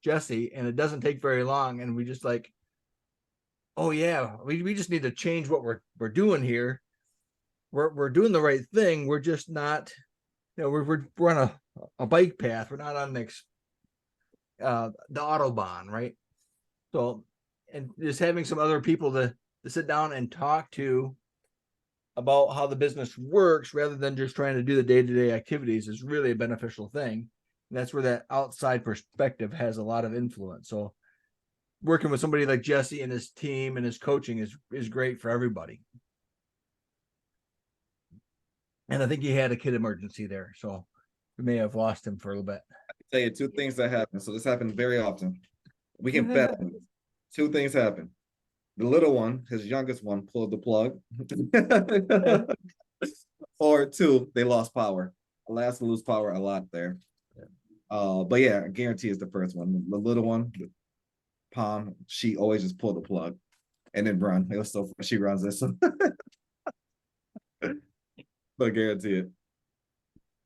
Jesse, and it doesn't take very long, and we just like, oh yeah, we just need to change what we're doing here. we're doing the right thing. We're just not, we're on a bike path. We're not on the Autobahn, right? So, and just having some other people to sit down and talk to about how the business works rather than just trying to do the day-to-day activities is really a beneficial thing. And that's where that outside perspective has a lot of influence. So working with somebody like Jesse and his team and his coaching is great for everybody. And I think he had a kid emergency there, so we may have lost him for a little bit. Tell you two things that happen. So this happens very often. We can bet on this. Two things happen. The little one, his youngest one, pulled the plug. Or two, they lost power. Last to lose power a lot there. But yeah, I guarantee it's the first one. The little one, Palm, she always just pulled the plug and then run. It was so she runs this. But guarantee it.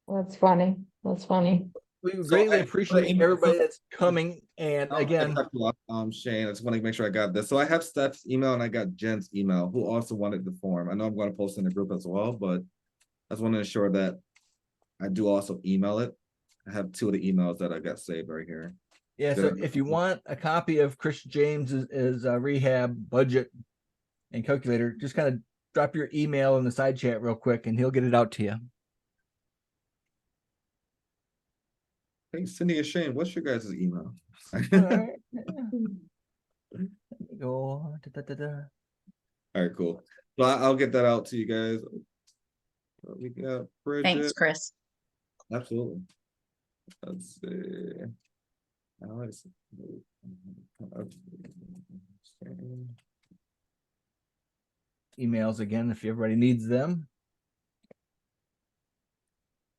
That's funny. That's funny. We greatly appreciate everybody that's coming. And again, Shane, I just want to make sure I got this. So I have Steph's email and I got Jen's email, who also wanted the form. I know I'm going to post in the group as well, but I just want to ensure that I do also email it. I have two of the emails that I got saved right here. yeah, so if you want a copy of Chris James's rehab budget and calculator, just kind of drop your email in the side chat real quick and he'll get it out to you. Hey, Cindy and Shane, what's your guys' email? All right. Let me go. All right, cool. So I'll get that out to you guys. We got Bridget. Thanks, Chris. Absolutely. Let's see. Alex. Emails again if everybody needs them.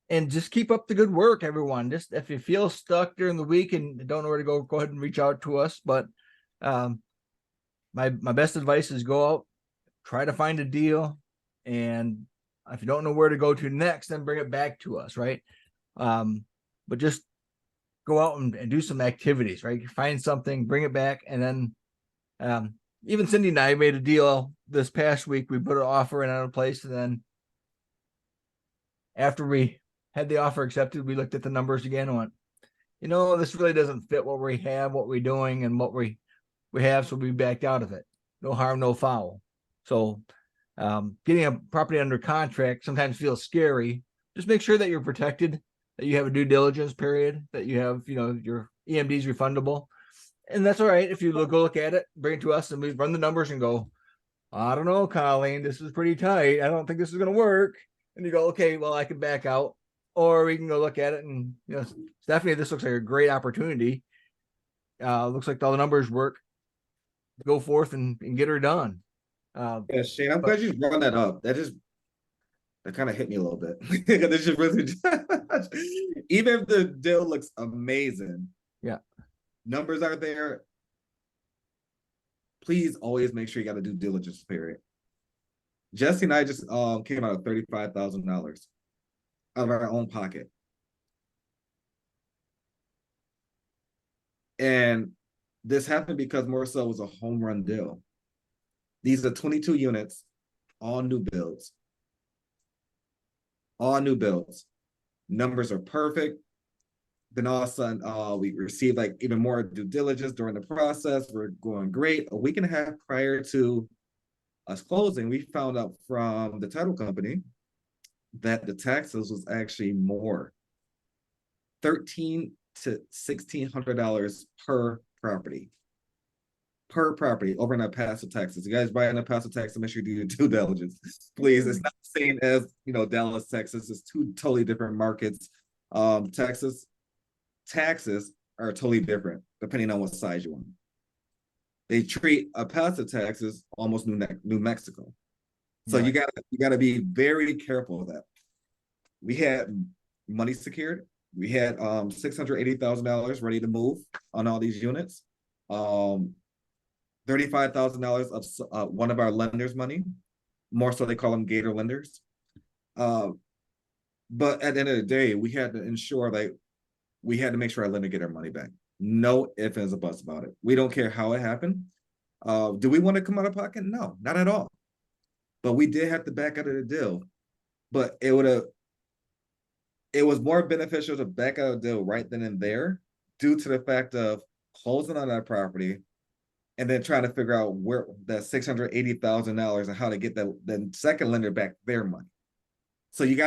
And just keep up the good work, everyone. Just if you feel stuck during the week and don't know where to go ahead and reach out to us. But my best advice is go out, try to find a deal, and if you don't know where to go to next, then bring it back to us, right? But just go out and do some activities, right? You find something, bring it back, and then even Cindy and I made a deal this past week. We put an offer in on a place, and then after we had the offer accepted, we looked at the numbers again and went, this really doesn't fit what we have, what we're doing, and what we have, so we backed out of it. No harm, no foul. So getting a property under contract sometimes feels scary. Just make sure that you're protected, that you have a due diligence period, that you have, your EMD is refundable. And that's all right. If you go look at it, bring it to us and we run the numbers and go, I don't know, Colleen, this is pretty tight. I don't think this is going to work. And you go, okay, well, I can back out. Or we can go look at it and, Stephanie, this looks like a great opportunity. Looks like all the numbers work. Go forth and get her done. Yeah, Shane, I'm glad you brought that up. That kind of hit me a little bit. This just really, even if the deal looks amazing, yeah, numbers are there. Please always make sure you got a due diligence period. Jesse and I just came out of $35,000 out of our own pocket. And this happened because more so was a home run deal. These are 22 units, all new builds. All new builds. Numbers are perfect. Then all of a sudden, we received like even more due diligence during the process. We're going great. A week and a half prior to us closing, we found out from the title company that the taxes was actually more, $1,300 to $1,600 per property. Per property over in El Paso, Texas. You guys buy in El Paso, Texas, make sure you do your due diligence. Please, it's not the same as Dallas, Texas. It's two totally different markets. Texas taxes are totally different depending on what size you want. They treat El Paso, Texas almost New Mexico. So right. you gotta be very careful of that. We had money secured. We had $680,000 ready to move on all these units. $35,000 of one of our lenders' money. More so, they call them Gator lenders. But at the end of the day, we had to ensure we had to make sure our lender get our money back. No ifs, ands, or buts about it. We don't care how it happened. Do we want to come out of pocket? No, not at all. But we did have to back out of the deal but it was more beneficial to back out a deal right then and there due to the fact of closing on that property and then trying to figure out where that $680,000 and how to get the second lender back their money. So you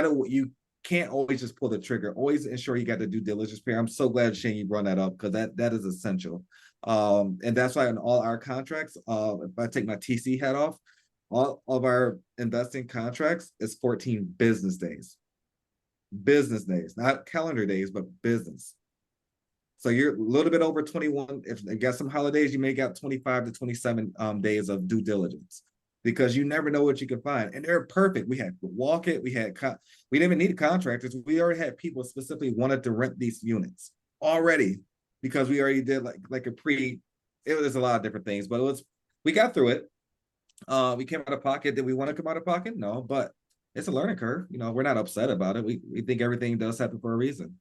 can't always just pull the trigger. Always ensure you got the due diligence period. I'm so glad, Shane, you brought that up because that is essential. And that's why in all our contracts, if I take my TC hat off, all of our investing contracts is 14 business days. Business days, not calendar days, but business. So you're a little bit over 21. If you got some holidays, you may got 25 to 27 days of due diligence because you never know what you can find. And they're perfect. We had Walk It, we didn't even need contractors. We already had people specifically wanted to rent these units already because we already did like a it was a lot of different things, but we got through it. We came out of pocket. Did we want to come out of pocket? No, but it's a learning curve. We're not upset about it. We think everything does happen for a reason.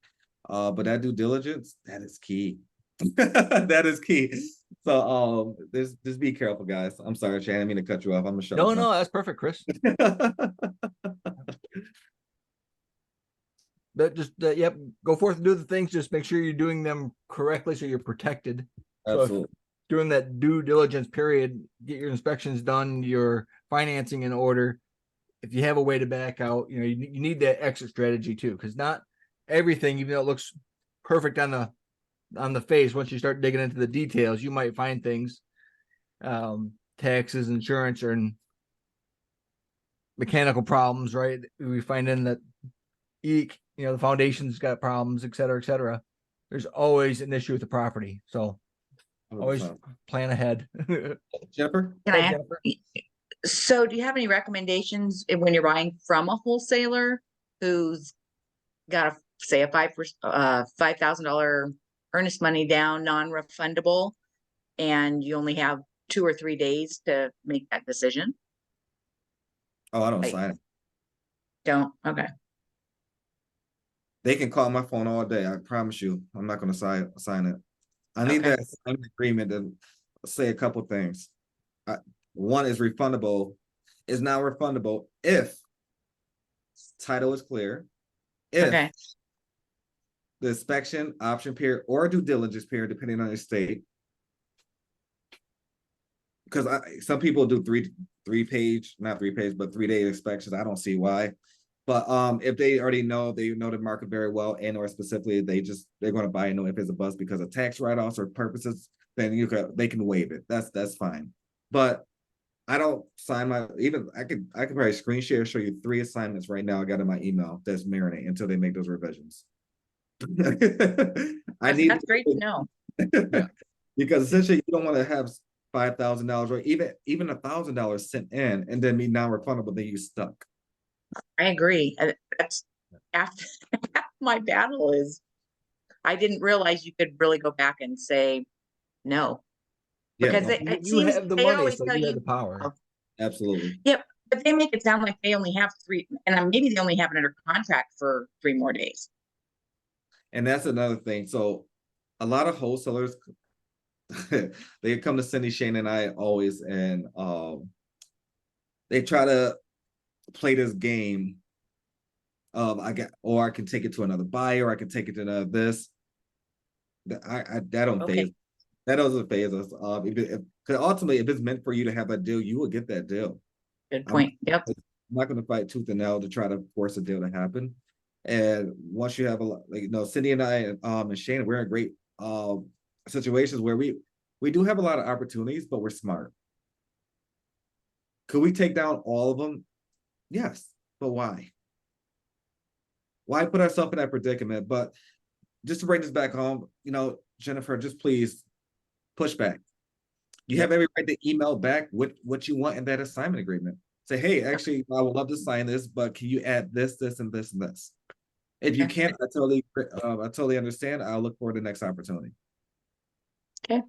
But that due diligence, that is key. That is key. So just be careful, guys. I'm sorry, Shane. I didn't mean to cut you off. I'm gonna shut up. No, that's perfect, Chris. But yep, go forth and do the things. Just make sure you're doing them correctly so you're protected. Absolutely. So during that due diligence period, get your inspections done, your financing in order. If you have a way to back out, you need that exit strategy too, because not everything, even though it looks perfect on the face, once you start digging into the details, you might find things, taxes, insurance, or mechanical problems, right? We find in that the foundation's got problems, et cetera, et cetera. There's always an issue with the property. So always 100%. plan ahead. Jennifer? Can I ask, Jennifer? so do you have any recommendations when you're buying from a wholesaler who's got say a $5,000 earnest money down, non-refundable, and you only have 2 or 3 days to make that decision? Oh, I don't Like- sign it. Don't? Okay. They can call my phone all day. I promise you, I'm not going to sign it. I need Okay. that assignment agreement to say a couple things. One is refundable. Is now refundable if title is clear, if Okay. the inspection option period or due diligence period, depending on your state. Because some people do three page, not 3 page, but 3 day inspections. I don't see why. But if they already know the market very well, and or specifically they're going to buy and know if it's a bust because of tax write-offs or purposes, then they can waive it. That's fine. But I don't sign I could probably screen share, show you 3 assignments right now I got in my email that's marinate until they make those revisions. That's great to know. Because essentially you don't want to have $5,000 or even $1,000 sent in and then be non-refundable, then you stuck. I agree. That's after my battle is I didn't realize you could really go back and say no. Because Yeah, it You seems have the they money, always so tell you you have the power. absolutely. Yep, but they make it sound like they only have 3, and maybe they only have it under contract for 3 more days. And that's another thing. So a lot of wholesalers, they come to Cindy, Shane, and I always, and they try to play this game of I can take it to another buyer, I can take it to another this. That don't Okay. phase. That doesn't phase us. Because ultimately, if it's meant for you to have a deal, you will get that deal. Good point. Yep. I'm not going to fight tooth and nail to try to force a deal to happen. And once you have Cindy and I and Shane, we're in great situations where we do have a lot of opportunities, but we're smart. Could we take down all of them? Yes, but why? Why put ourselves in that predicament? But just to bring this back home, Jennifer, just please push back. You have every right to email back what you want in that assignment agreement. Say, hey, actually, I would love to sign this, but can you add this, this, and this, and this? If you can't, I totally understand. I'll look forward to the next opportunity. Okay.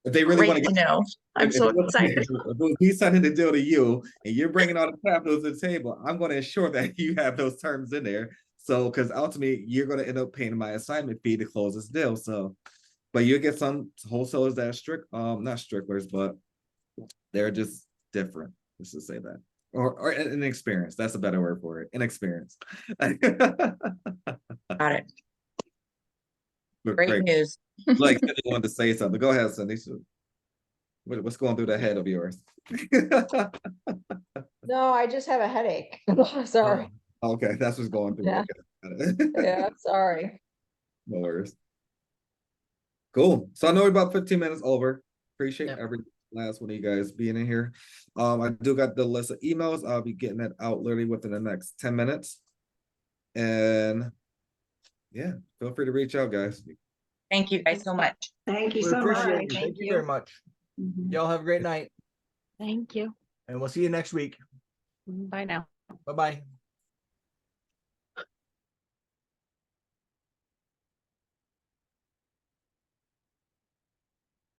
If they really want Great to to know. I'm so excited. If he's signing the deal to you and you're bringing all the capital to the table, I'm going to ensure that you have those terms in there. So, because ultimately you're going to end up paying my assignment fee to close this deal. So, but you get some wholesalers that are not strictlers, but they're just different. Let's just say that. or inexperienced. That's a better word for it. Inexperienced. Got it. But Great news. Like Cindy wanted to say something. Go ahead, Cindy. What's going through the head of yours? No, I just have a headache. Sorry. Okay, that's what's going through. Yeah. Okay. Yeah, sorry. No worries. Cool. So I know we're about 15 minutes over. Appreciate Yep. every last one of you guys being in here. I do got the list of emails. I'll be getting it out literally within the next 10 minutes. And yeah, feel free to reach out, guys. Thank you guys so much. Thank you We so appreciate much. you. Thank Thank you you. very much. Mhm. Y'all have a great night, Thank you. and we'll see you next week. Bye now. Bye-bye.